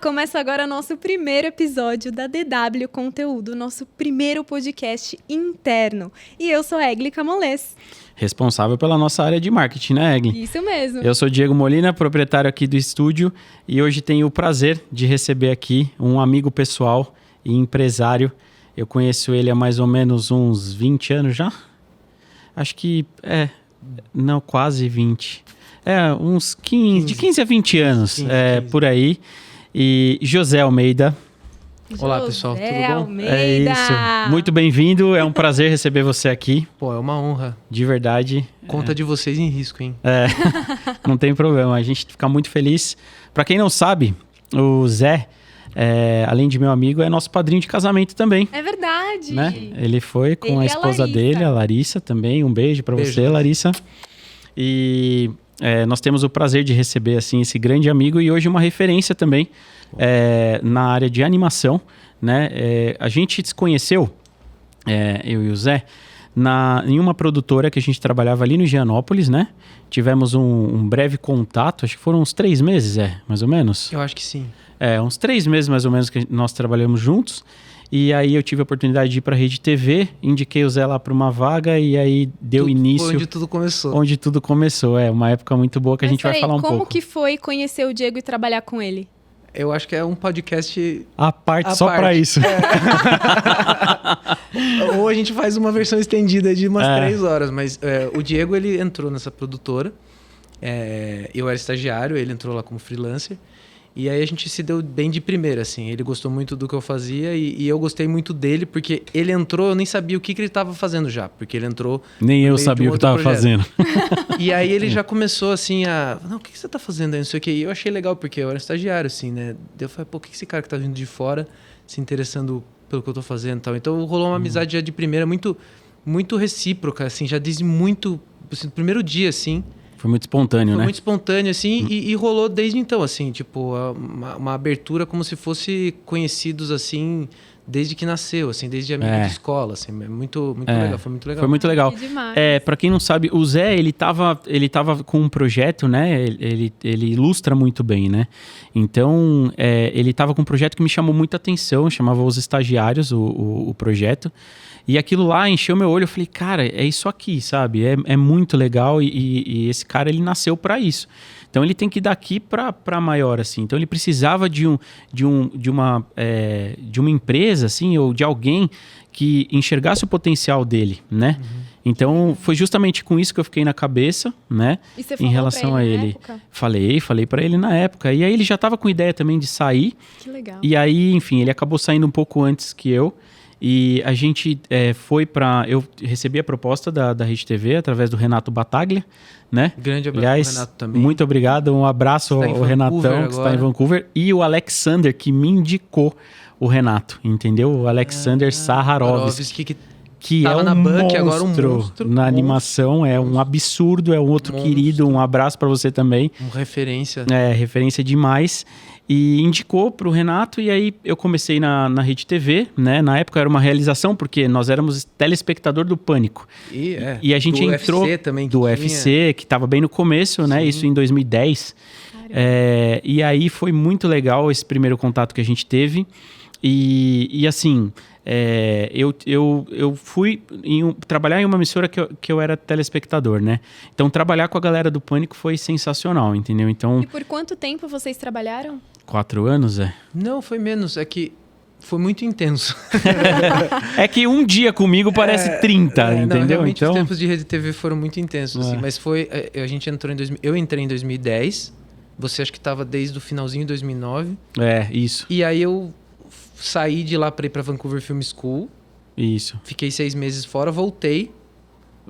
Começa agora nosso primeiro episódio da DW Conteúdo, nosso primeiro podcast interno. E eu sou a Egli Camolés. Responsável pela nossa área de marketing, né, Egli? Isso mesmo. Eu sou Diego Molina, proprietário aqui do estúdio, e hoje tenho o prazer de receber aqui um amigo pessoal e empresário. Eu conheço ele há mais ou menos uns 20 anos já. Acho que quase 20. Uns 15, de 15 a 20 anos, 15. Por aí. E José Almeida. Olá, pessoal, tudo bom? Almeida. É isso. Muito bem-vindo, é um prazer receber você aqui. Pô, é uma honra. De verdade. Conta de vocês em risco, hein? Não tem problema, a gente fica muito feliz. Pra quem não sabe, o Zé, além de meu amigo, é nosso padrinho de casamento também. É verdade. Né? Ele foi com a esposa dele, a Larissa também. Um beijo pra você, Larissa. E nós temos o prazer de receber assim, esse grande amigo e hoje uma referência também na área de animação. Né? A gente se conheceu, eu e o Zé, em uma produtora que a gente trabalhava ali no Higienópolis, né? Tivemos um breve contato, acho que foram uns 3 meses, mais ou menos? Eu acho que sim. Uns 3 meses mais ou menos que nós trabalhamos juntos. E aí eu tive a oportunidade de ir para a Rede TV, indiquei o Zé lá para uma vaga e aí deu início... Foi onde tudo começou. Onde tudo começou, uma época muito boa que a gente vai falar um pouco. Como que foi conhecer o Diego e trabalhar com ele? Eu acho que é um podcast... À parte, só para isso. Ou a gente faz uma versão estendida de umas 3 horas, mas o Diego, ele entrou nessa produtora, eu era estagiário, ele entrou lá como freelancer, e aí a gente se deu bem de primeira, assim. Ele gostou muito do que eu fazia e eu gostei muito dele, porque ele entrou, eu nem sabia o que ele estava fazendo já, porque ele entrou... Nem eu sabia o que estava fazendo. E aí ele já começou, assim, não, o que você está fazendo aí, não sei o quê. E eu achei legal, porque eu era estagiário, assim, né? Eu falei, pô, o que esse cara que tá vindo de fora se interessando pelo que eu tô fazendo e tal. Então rolou uma amizade já de primeira, muito, muito recíproca, assim, já desde muito... Assim, no primeiro dia, assim... Foi muito espontâneo, né? Foi muito espontâneo, assim, e rolou desde então, assim, tipo, uma abertura como se fosse conhecidos, assim, desde que nasceu, assim, desde amigo de escola, assim, muito legal, foi muito legal. Foi muito legal. Pra quem não sabe, o Zé, ele tava com um projeto, né, ele ilustra muito bem, né, então, ele tava com um projeto que me chamou muita atenção, chamava Os Estagiários, o projeto. E aquilo lá encheu meu olho, eu falei, cara, é isso aqui, sabe? É muito legal e esse cara, ele nasceu para isso. Então, ele tem que ir daqui para maior, assim. Então, ele precisava de uma empresa, assim, ou de alguém que enxergasse o potencial dele, né? Então, foi justamente com isso que eu fiquei na cabeça, né? E você falou em relação a ele. Falei para ele na época. E aí, ele já estava com ideia também de sair. Que legal. E aí, enfim, ele acabou saindo um pouco antes que eu. E a gente eu recebi a proposta da Rede TV através do Renato Battaglia, né? Grande abraço ao Renato também. Muito obrigado, um abraço ao Renatão, que está em Vancouver, e o Alexander, que me indicou o Renato, entendeu? O Alexander Saharovski, que é um monstro, agora um monstro na animação, é um absurdo, é um outro querido, um abraço para você também. Referência. Referência demais. E indicou para o Renato, e aí eu comecei na Rede TV, né? Na época era uma realização, porque nós éramos telespectador do Pânico. E a gente entrou UFC também, do UFC, que estava bem no começo, né? Isso em 2010. E aí foi muito legal esse primeiro contato que a gente teve. E assim... eu fui trabalhar em uma emissora que eu era telespectador, né? Então, trabalhar com a galera do Pânico foi sensacional, entendeu? Então, e por quanto tempo vocês trabalharam? 4 anos, Não, foi menos. É que foi muito intenso. É que um dia comigo parece 30, entendeu? Não, realmente então... os tempos de Rede TV foram muito intensos, assim. Mas foi... A gente entrou eu entrei em 2010. Você acho que estava desde o finalzinho de 2009. Isso. E aí eu... saí de lá para ir para Vancouver Film School. Isso. Fiquei 6 meses fora, voltei.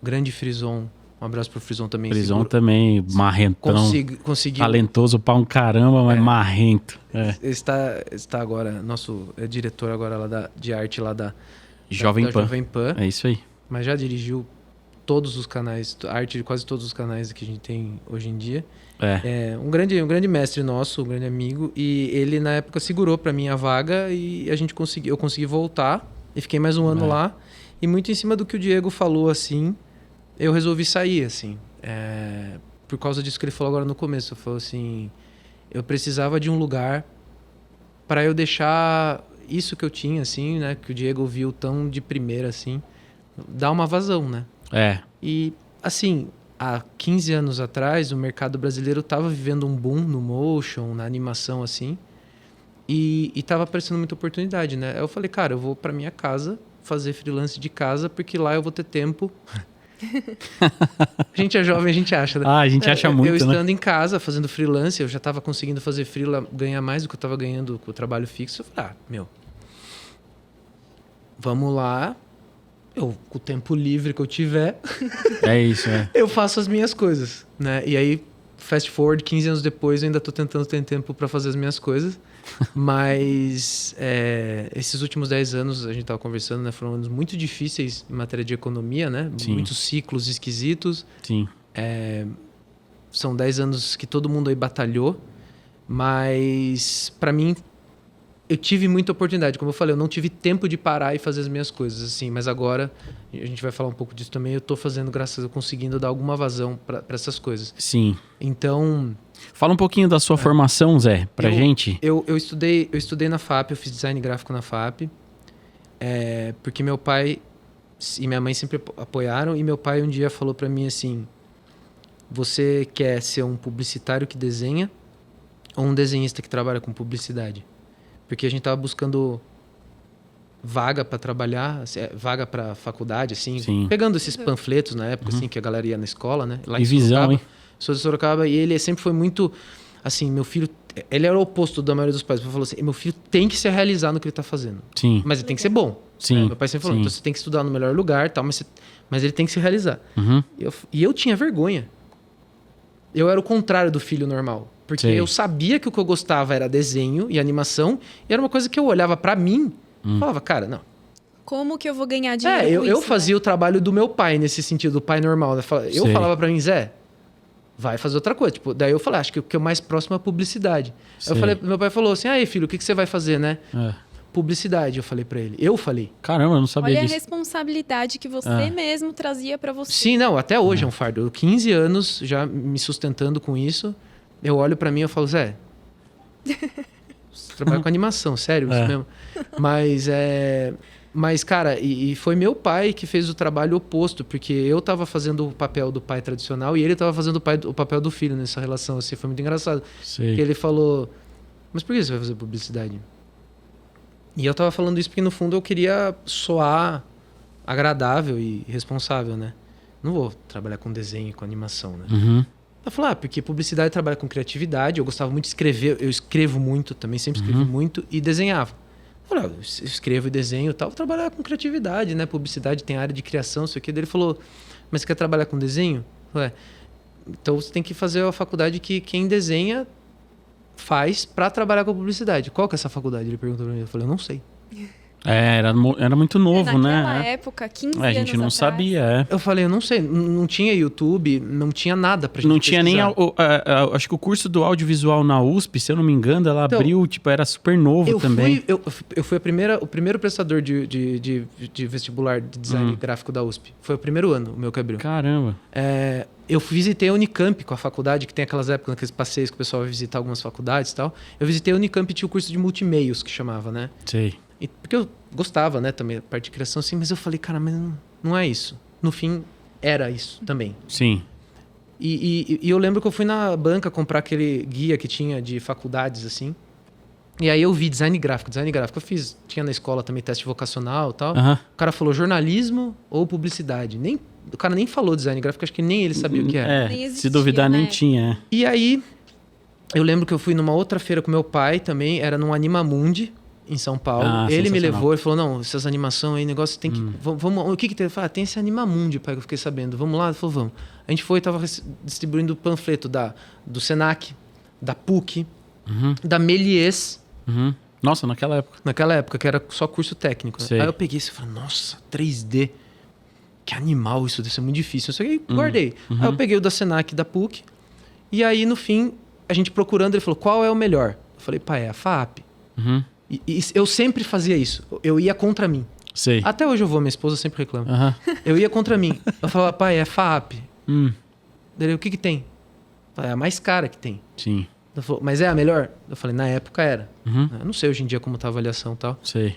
Grande Frison. Um abraço pro Frison também. Frison também, marrentão. Conseguiu. Talentoso pra um caramba, mas marrento. Está agora, nosso diretor agora lá de arte lá da Jovem Pan. Jovem Pan. É isso aí. Mas já dirigiu todos os canais, arte de quase todos os canais que a gente tem hoje em dia. Um grande mestre nosso, um grande amigo, e ele na época segurou para mim a vaga e eu consegui voltar e fiquei mais um ano lá. E muito em cima do que o Diego falou, assim, eu resolvi sair, assim, por causa disso que ele falou agora no começo. Eu falei assim, eu precisava de um lugar para eu deixar isso que eu tinha, assim, né? Que o Diego viu tão de primeira, assim, dar uma vazão, né? E, assim, há 15 anos atrás, o mercado brasileiro estava vivendo um boom no motion, na animação, assim, e estava aparecendo muita oportunidade, né? Aí eu falei, cara, eu vou para minha casa fazer freelance de casa, porque lá eu vou ter tempo. A gente é jovem, a gente acha, né? A gente acha muito, eu estando né? em casa, fazendo freelance, eu já estava conseguindo fazer freela, ganhar mais do que eu estava ganhando com o trabalho fixo. Eu falei, vamos lá. Eu, com o tempo livre que eu tiver, eu faço as minhas coisas, né? E aí, fast forward, 15 anos depois, eu ainda estou tentando ter tempo para fazer as minhas coisas. Mas esses últimos 10 anos, a gente estava conversando, né? Foram anos muito difíceis em matéria de economia, né? Sim. Muitos ciclos esquisitos. Sim. São 10 anos que todo mundo aí batalhou. Mas, para mim, eu tive muita oportunidade. Como eu falei, eu não tive tempo de parar e fazer as minhas coisas, assim. Mas agora, a gente vai falar um pouco disso também, eu estou fazendo, graças a conseguindo dar alguma vazão para essas coisas. Sim. Então... Fala um pouquinho da sua formação, Zé, pra gente. Eu estudei na FAP, eu fiz design gráfico na FAP, porque meu pai e minha mãe sempre apoiaram, e meu pai um dia falou pra mim assim, você quer ser um publicitário que desenha ou um desenhista que trabalha com publicidade? Porque a gente tava buscando vaga para trabalhar, vaga para faculdade, assim, Sim. pegando esses panfletos na época, assim, que a galera ia na escola, né? Lá em visão, hein? Sou de Sorocaba, e ele sempre foi muito, assim, meu filho, ele era o oposto da maioria dos pais. Ele falou assim, meu filho tem que se realizar no que ele tá fazendo. Sim. Mas ele tem que ser bom. Sim. Meu pai sempre falou, então você tem que estudar no melhor lugar, tal, mas ele tem que se realizar. Uhum. E eu tinha vergonha. Eu era o contrário do filho normal. Porque eu sabia que o que eu gostava era desenho e animação, e era uma coisa que eu olhava pra mim e falava, cara, não. Como que eu vou ganhar dinheiro com eu isso, fazia o trabalho do meu pai nesse sentido, do pai normal. Né? Eu falava pra mim, Zé, vai fazer outra coisa. Tipo, daí eu falei, acho que o que é mais próximo é a publicidade. Eu falei, meu pai falou assim, aí filho, o que você vai fazer, né? Publicidade, eu falei pra ele. Eu falei. Caramba, eu não sabia disso. Olha a responsabilidade que você mesmo trazia pra você. Sim, não, até hoje é um fardo. Eu 15 anos já me sustentando com isso. Eu olho pra mim e eu falo, Zé, você trabalha com animação, sério, isso mesmo. Mas, cara, e foi meu pai que fez o trabalho oposto, porque eu tava fazendo o papel do pai tradicional e ele tava fazendo o papel do filho nessa relação, assim, foi muito engraçado. Sei. Porque ele falou, mas por que você vai fazer publicidade? E eu tava falando isso porque, no fundo, eu queria soar agradável e responsável, né? Não vou trabalhar com desenho e com animação, né? Uhum. Eu falei, porque publicidade trabalha com criatividade, eu gostava muito de escrever, eu escrevo muito também, sempre escrevi muito, e desenhava. Eu falei, eu escrevo e desenho e tal, vou trabalhar com criatividade, né? Publicidade tem área de criação, isso aqui. Daí ele falou, mas você quer trabalhar com desenho? Eu falei, então você tem que fazer a faculdade que quem desenha faz para trabalhar com publicidade. Qual que é essa faculdade? Ele perguntou pra mim. Eu falei, eu não sei. Era muito novo, né? Naquela época, 15 anos a gente não atrás. sabia, Eu falei, eu não sei. Não tinha YouTube, não tinha nada pra gente Não tinha nem... pesquisar. acho que o curso do audiovisual na USP, se eu não me engano, ela abriu, tipo, era super novo também. Eu fui o primeiro prestador de vestibular de design gráfico da USP. Foi o primeiro ano, o meu que abriu. Caramba. Eu visitei a Unicamp com a faculdade, que tem aquelas épocas, aqueles passeios que o pessoal vai visitar algumas faculdades e tal. Eu visitei a Unicamp e tinha o curso de multimeios, que chamava, né? Sei. Porque eu gostava, né, também, da parte de criação, assim, mas eu falei, cara, mas não é isso. No fim, era isso também. Sim. E eu lembro que eu fui na banca comprar aquele guia que tinha de faculdades, assim. E aí eu vi design gráfico. Tinha na escola também teste vocacional e tal. Uhum. O cara falou jornalismo ou publicidade. O cara nem falou design gráfico, acho que nem ele sabia o que era. Nem existia, se duvidar, né? nem tinha. E aí, eu lembro que eu fui numa outra feira com meu pai também, era num Animamundi, em São Paulo. Ele me levou e falou, não, essas animações aí, negócio tem que... Vamos, o que tem? Ele falou, tem esse Animamundi, pai, que eu fiquei sabendo. Vamos lá? Ele falou, vamos. A gente foi e tava distribuindo o panfleto do Senac, da PUC, da Méliès. Nossa, naquela época. Naquela época, que era só curso técnico. Né? Sei. Aí eu peguei isso e falei, nossa, 3D. Que animal isso, deve ser muito difícil. Isso aí, guardei. Aí eu peguei o da Senac, da PUC. E aí, no fim, a gente procurando, ele falou, qual é o melhor? Eu falei, pai, é a FAP. E eu sempre fazia isso. Eu ia contra mim. Sei. Até hoje eu vou, minha esposa sempre reclama. Eu ia contra mim. Eu falava, pai, é FAP. Daí, o que tem? Eu falei, é a mais cara que tem. Sim. Ela falou, mas é a melhor? Eu falei, na época era. Eu não sei hoje em dia como tá a avaliação e tal. Sei.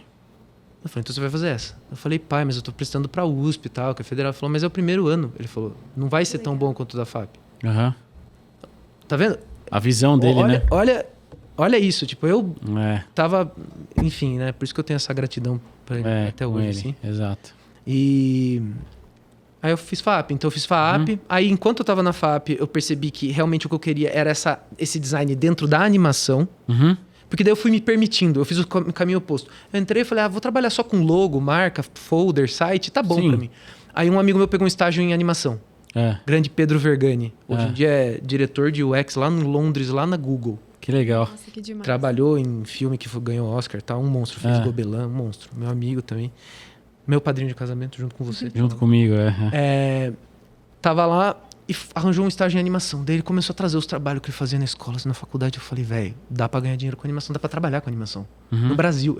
Eu falei, então você vai fazer essa. Eu falei, pai, mas eu tô prestando pra USP e tal, que é federal. Ele falou, mas é o primeiro ano. Ele falou, não vai ser tão bom quanto o da FAP. Tá vendo? A visão dele, né? Olha isso, tipo, eu tava... Enfim, né? Por isso que eu tenho essa gratidão pra ele até hoje, assim. Exato. E... Aí eu fiz FAP. Então eu fiz FAP. Aí, enquanto eu tava na FAP, eu percebi que realmente o que eu queria era esse design dentro da animação. Porque daí eu fui me permitindo. Eu fiz o caminho oposto. Eu entrei e falei, vou trabalhar só com logo, marca, folder, site. Tá bom pra mim. Aí um amigo meu pegou um estágio em animação. Grande Pedro Vergani. Hoje em dia é diretor de UX lá no Londres, lá na Google. Que legal. Nossa, que demais. Trabalhou em filme que ganhou Oscar, tá? Um monstro. Fez Gobelin, um monstro. Meu amigo também. Meu padrinho de casamento junto com você. Junto comigo, Tava lá e arranjou um estágio em animação. Daí ele começou a trazer os trabalhos que ele fazia na escola, assim, na faculdade. Eu falei, velho, dá pra ganhar dinheiro com animação, dá pra trabalhar com animação. No Brasil.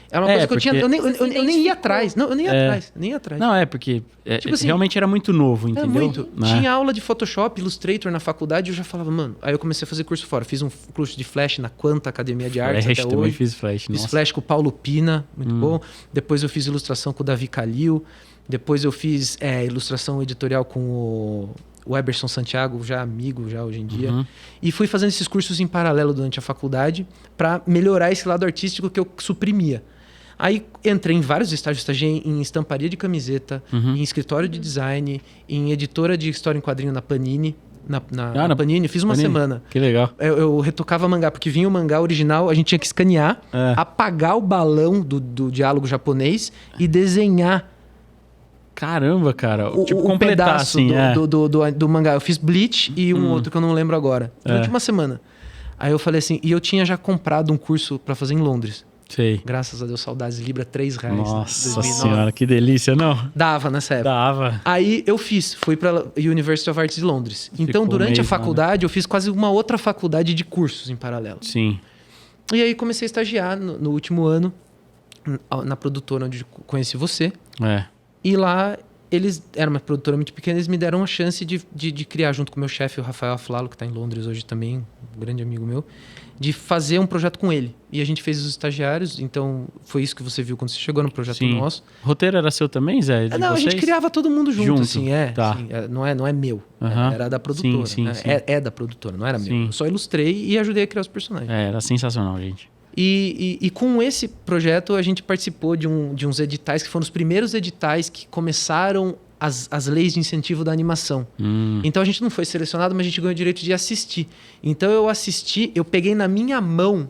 Era uma coisa que eu tinha... Eu nem ia atrás. Não, eu nem ia atrás. Não, porque tipo assim, realmente era muito novo, entendeu? Muito. Tinha aula de Photoshop, Illustrator na faculdade, eu já falava, mano... Aí eu comecei a fazer curso fora. Fiz um curso de Flash na Quanta Academia de Artes até também hoje. Fiz Flash, Fiz Flash com o Paulo Pina, muito bom. Depois eu fiz ilustração com o Davi Calil. Depois eu fiz ilustração editorial com o Eberson Santiago, já amigo já hoje em dia. E fui fazendo esses cursos em paralelo durante a faculdade para melhorar esse lado artístico que eu suprimia. Aí entrei em vários estágios, estagiei em estamparia de camiseta, em escritório de design, em editora de história em quadrinho na Panini. Na Panini, fiz uma semana. Que legal. Eu retocava mangá, porque vinha o mangá original, a gente tinha que escanear, apagar o balão do diálogo japonês e desenhar. Caramba, cara. Tipo, o completar pedaço assim, do mangá. Eu fiz Bleach e um outro que eu não lembro agora. Durante uma semana. Aí eu falei assim, e eu tinha já comprado um curso pra fazer em Londres. Sei. Graças a Deus, saudades, Libra, R$3. Nossa senhora, que delícia, não? Dava nessa época. Dava. Aí eu fui pra University of Arts de Londres. Então, durante a faculdade, eu fiz quase uma outra faculdade de cursos em paralelo. Sim. E aí comecei a estagiar no último ano, na produtora onde conheci você. E lá, eles eram uma produtora muito pequena, eles me deram a chance de criar, junto com o meu chefe, o Rafael Aflalo, que está em Londres hoje também, um grande amigo meu, de fazer um projeto com ele. E a gente fez os estagiários, então foi isso que você viu quando você chegou no projeto nosso. O roteiro era seu também, Zé? Não, a gente criava todo mundo junto. Assim, tá. Assim, não é meu, era da produtora. Sim. É da produtora, não era meu. Eu só ilustrei e ajudei a criar os personagens. Era sensacional, gente. E com esse projeto a gente participou de uns editais que foram os primeiros editais que começaram as leis de incentivo da animação. Então a gente não foi selecionado, mas a gente ganhou o direito de assistir. Então eu peguei na minha mão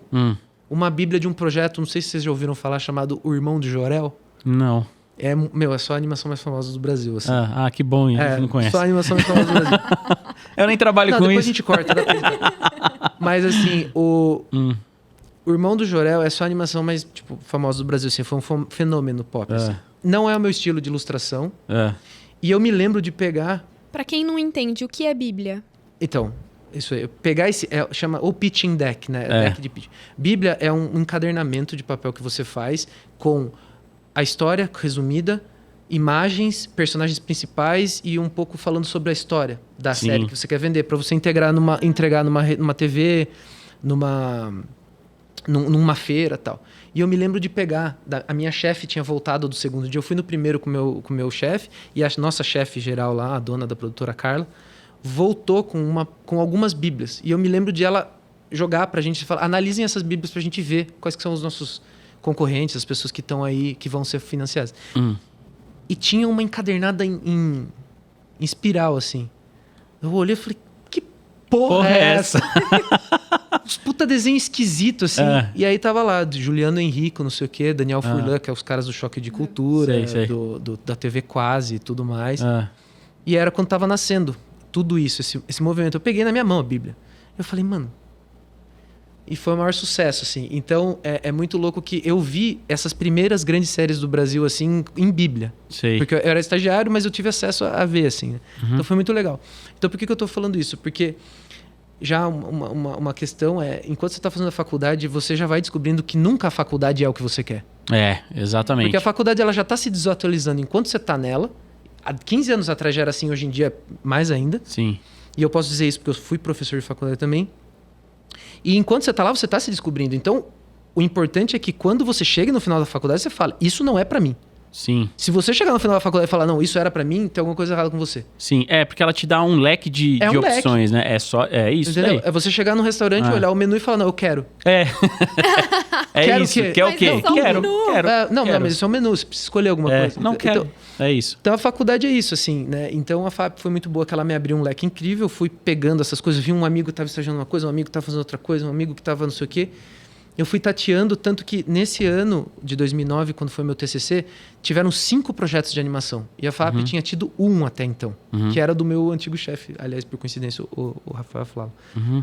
uma bíblia de um projeto, não sei se vocês já ouviram falar, chamado O Irmão de Jor-El. Não. É só a animação mais famosa do Brasil. Assim. Que bom, a gente não conhece. Só a animação mais famosa do Brasil. Eu nem trabalho com depois isso. A gente corta. Mas assim, O Irmão do Jor-El é só a animação mais famosa do Brasil. Assim, foi um fenômeno pop. Assim. Não é o meu estilo de ilustração. E eu me lembro de pegar... Pra quem não entende, o que é Bíblia? Então, isso aí. Pegar esse... chama o pitching deck, né? Deck de pitch. Bíblia é um encadernamento de papel que você faz com a história resumida, imagens, personagens principais e um pouco falando sobre a história da série que você quer vender. Pra você entregar numa TV, numa feira e tal. E eu me lembro de pegar... A minha chefe tinha voltado do segundo dia. Eu fui no primeiro com o meu chefe. E a nossa chefe geral lá, a dona da produtora Carla, voltou com algumas bíblias. E eu me lembro de ela jogar pra gente e falar, analisem essas bíblias pra gente ver quais que são os nossos concorrentes, as pessoas que estão aí, que vão ser financiadas. E tinha uma encadernada em espiral, assim. Eu olhei e falei, que porra é essa? Uns puta desenho esquisito, assim. E aí tava lá, Juliano Henrico, não sei o quê, Daniel Furlan, que é os caras do Choque de Cultura, sei. Da TV Quase e tudo mais. E era quando tava nascendo tudo isso, esse movimento. Eu peguei na minha mão a Bíblia. Eu falei, mano... E foi o maior sucesso, assim. Então, é muito louco que eu vi essas primeiras grandes séries do Brasil, assim, em Bíblia. Sei. Porque eu era estagiário, mas eu tive acesso a ver, assim. Né? Então, foi muito legal. Então, por que eu tô falando isso? Porque... Já uma questão enquanto você está fazendo a faculdade, você já vai descobrindo que nunca a faculdade é o que você quer. Exatamente. Porque a faculdade ela já está se desatualizando enquanto você está nela. Há 15 anos atrás já era assim, hoje em dia mais ainda. Sim. E eu posso dizer isso porque eu fui professor de faculdade também. E enquanto você tá lá, você tá se descobrindo. Então, o importante é que quando você chega no final da faculdade, você fala, isso não é pra mim. Sim. Se você chegar no final da faculdade e falar, não, isso era pra mim, tem alguma coisa errada com você. Sim, porque ela te dá um leque de opções, né? É isso. Entendeu? É você chegar no restaurante, olhar o menu e falar, não, eu quero. Quero isso. Quer o quê? Quero. Não, mas isso é um menu, você precisa escolher alguma coisa. Não quero. Então, é isso. Então a faculdade é isso, assim, né? Então a FAP foi muito boa, que ela me abriu um leque incrível, eu fui pegando essas coisas, vi um amigo que tava estagiando uma coisa, um amigo que tava fazendo outra coisa, um amigo que tava não sei o quê. Eu fui tateando, tanto que nesse ano de 2009, quando foi meu TCC, tiveram 5 projetos de animação. E a FAP tinha tido 1 até então, que era do meu antigo chefe, aliás, por coincidência, o Rafael Flávio.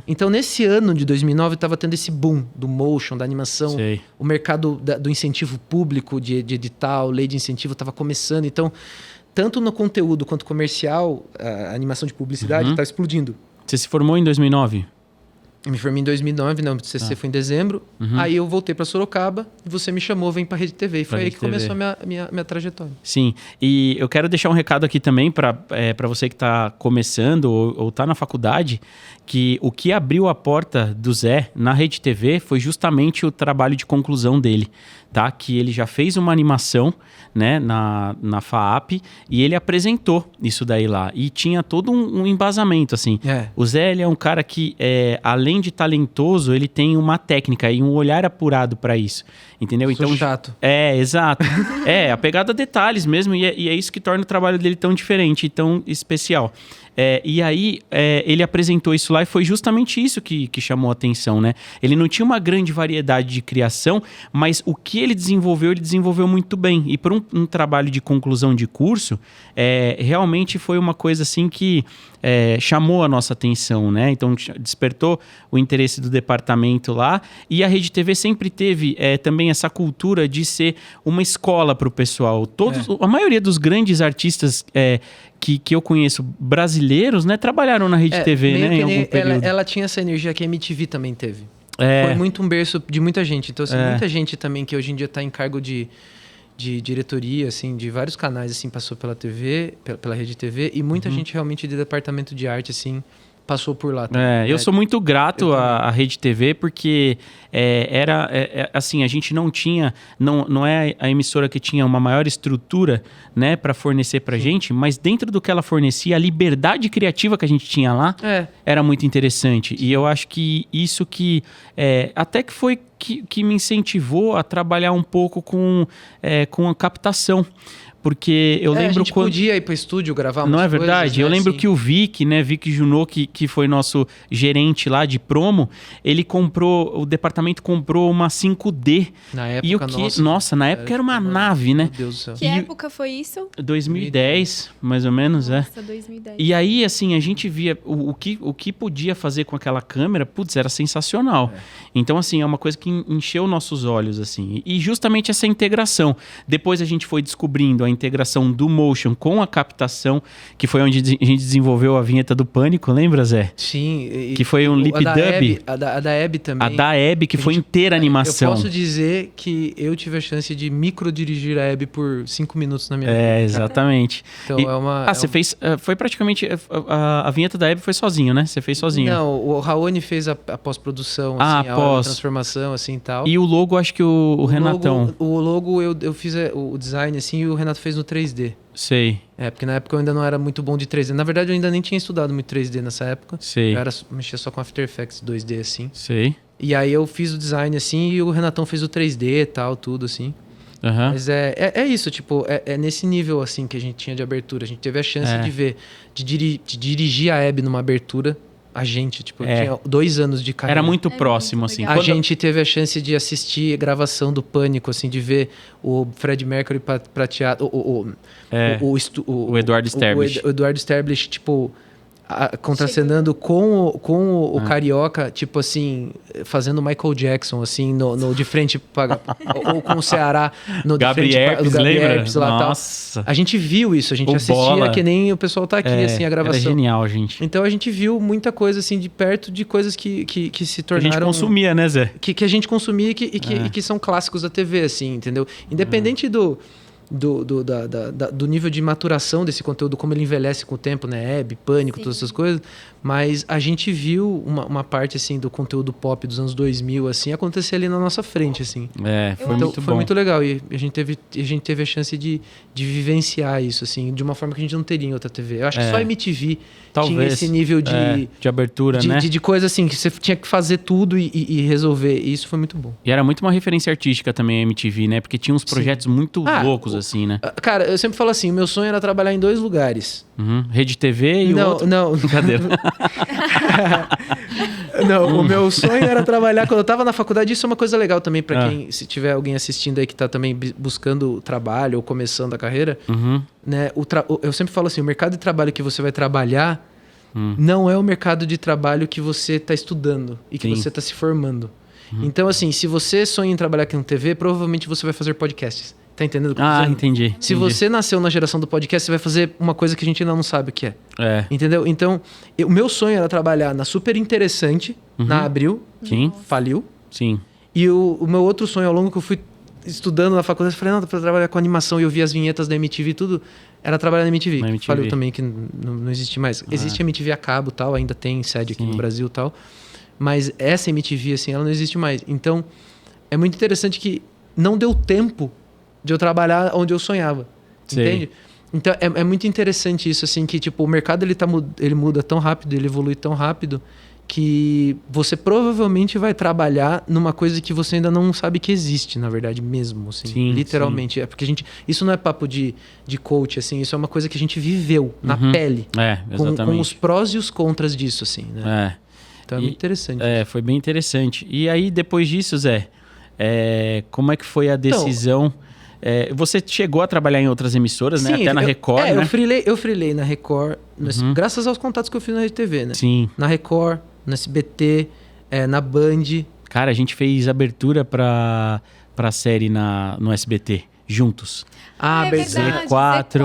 Então, nesse ano de 2009, estava tendo esse boom do motion, da animação. Sei. O mercado do incentivo público, de edital, lei de incentivo, estava começando. Então, tanto no conteúdo quanto comercial, a animação de publicidade estava explodindo. Você se formou em 2009? Eu me formei em 2009, não, o TCC foi em dezembro. Aí eu voltei para Sorocaba e você me chamou, vem para Rede TV. E foi aí que começou a minha trajetória. Sim, e eu quero deixar um recado aqui também para você que está começando ou está na faculdade, que o que abriu a porta do Zé na Rede TV foi justamente o trabalho de conclusão dele, tá? Que ele já fez uma animação, né, na FAAP e ele apresentou isso daí lá. E tinha todo um embasamento, assim. O Zé, ele é um cara que, além de talentoso, ele tem uma técnica e um olhar apurado para isso, entendeu? Sou chato. Exato. A pegada a detalhes mesmo, e é isso que torna o trabalho dele tão diferente e tão especial. E aí, ele apresentou isso lá e foi justamente isso que chamou a atenção, né? Ele não tinha uma grande variedade de criação, mas o que ele desenvolveu muito bem. E por um trabalho de conclusão de curso, realmente foi uma coisa assim que chamou a nossa atenção, né? Então, despertou o interesse do departamento lá. E a Rede TV sempre teve também essa cultura de ser uma escola para o pessoal. A maioria dos grandes artistas que eu conheço brasileiros, né, trabalharam na Rede TV, né, em algum período. Ela tinha essa energia que a MTV também teve. Foi muito um berço de muita gente. Então, assim, muita gente também que hoje em dia está em cargo de diretoria, assim, de vários canais, assim, passou pela TV, pela Rede TV, e muita gente realmente de departamento de arte, assim, passou por lá. Eu sou muito grato à Rede TV, porque assim, a gente não tinha, não é a emissora que tinha uma maior estrutura, né, para fornecer pra gente, mas dentro do que ela fornecia, a liberdade criativa que a gente tinha lá era muito interessante. E eu acho que isso que até que foi que me incentivou a trabalhar um pouco com a captação. Porque eu lembro a gente quando... podia ir para o estúdio gravar umas Não é verdade? coisas, né? Eu lembro Sim. que o Vic, né? Vic Junot, que foi nosso gerente lá de promo, ele o departamento comprou uma 5D. Na época, na época era uma nave, né? Meu Deus do céu. Que época foi isso? 2010, mais ou menos, Nossa, 2010. E aí, assim, a gente via o que podia fazer com aquela câmera, putz, era sensacional. Então, assim, é uma coisa que encheu nossos olhos, assim. E justamente essa integração. Depois a gente foi descobrindo a integração do motion com a captação, que foi onde a gente desenvolveu a vinheta do Pânico, lembra, Zé? Sim. Que foi um lip dub. A da Hebe também. A da Hebe, que foi inteira animação. Eu posso dizer que eu tive a chance de microdirigir a Hebe por 5 minutos na minha vida. Exatamente. Então você fez... Foi praticamente... A vinheta da Hebe foi sozinho, né? Você fez sozinho. Não, o Raoni fez a pós-produção, assim, a transformação, assim, e tal. E o logo, acho que o Renatão. O logo, eu fiz o design, assim, e o Renato fez no 3D. Sei. Porque na época eu ainda não era muito bom de 3D. Na verdade, eu ainda nem tinha estudado muito 3D nessa época. Sei. Eu mexia só com After Effects 2D, assim. Sei. E aí eu fiz o design, assim, e o Renatão fez o 3D e tal, tudo, assim. Mas é isso, tipo, é nesse nível, assim, que a gente tinha de abertura. A gente teve a chance de ver, de dirigir a Hebe numa abertura. A gente, tipo, tinha 2 anos de carreira. Era muito próximo, assim. A gente teve a chance de assistir a gravação do Pânico, assim, de ver o Fred Mercury prateado, o Eduardo Sterblich. O Eduardo Sterblich, tipo, contracenando com o Carioca, tipo assim, fazendo Michael Jackson, assim, no de frente para ou com o Ceará no de frente para o Gabriel lá, Nossa. tal. A gente viu isso, a gente assistia Bola. que nem o pessoal tá aqui, assim, a gravação. Era genial, gente. Então a gente viu muita coisa, assim, de perto de coisas que se tornaram... A gente consumia, né, Zé? Que a gente consumia e que são clássicos da TV, assim, entendeu? Independente do nível de maturação desse conteúdo, como ele envelhece com o tempo, né? Hebe, Pânico, todas essas coisas. Mas a gente viu uma parte, assim, do conteúdo pop dos anos 2000, assim, acontecer ali na nossa frente, assim. Foi muito bom. Foi muito legal. E a gente teve a chance de vivenciar isso, assim, de uma forma que a gente não teria em outra TV. Eu acho que só a MTV tinha esse nível de abertura, né? De coisa, assim, que você tinha que fazer tudo e resolver. E isso foi muito bom. E era muito uma referência artística também a MTV, né? Porque tinha uns projetos muito loucos, assim, né? Cara, eu sempre falo assim, o meu sonho era trabalhar em 2 lugares. Rede TV e o outro... Não. Brincadeira. Não, o meu sonho era trabalhar quando eu tava na faculdade. Isso é uma coisa legal também pra quem, se tiver alguém assistindo aí que tá também buscando trabalho ou começando a carreira, né? Eu sempre falo assim, o mercado de trabalho que você vai trabalhar não é o mercado de trabalho que você tá estudando e que você tá se formando. Então, assim, se você sonha em trabalhar aqui no TV, provavelmente você vai fazer podcasts. Tá entendendo o que eu tô dizendo? Entendi. Se você nasceu na geração do podcast, você vai fazer uma coisa que a gente ainda não sabe o que é. Entendeu? Então, o meu sonho era trabalhar na Super Interessante, na Abril. Sim. Faliu. Sim. E o meu outro sonho, ao longo que eu fui estudando na faculdade, eu falei, não, dá pra trabalhar com animação, e eu vi as vinhetas da MTV e tudo, era trabalhar na MTV. Faliu também, que não existe mais. Existe a MTV a cabo, tal, ainda tem sede aqui no Brasil e tal, mas essa MTV, assim, ela não existe mais. Então, é muito interessante que não deu tempo de eu trabalhar onde eu sonhava, entende? Então, é muito interessante isso, assim, que tipo, o mercado ele muda tão rápido, ele evolui tão rápido, que você provavelmente vai trabalhar numa coisa que você ainda não sabe que existe, na verdade, mesmo, assim, literalmente. É porque isso não é papo de coach, assim, isso é uma coisa que a gente viveu na pele, exatamente. Com os prós e os contras disso, assim, né? Então é muito interessante. Foi bem interessante. E aí, depois disso, Zé, como é que foi a decisão... você chegou a trabalhar em outras emissoras, né? Até na Record, né? Eu freelei na Record, graças aos contatos que eu fiz na Rede TV, né? Sim. Na Record, no SBT, na Band. Cara, a gente fez abertura pra série no SBT, juntos. Verdade, Z4.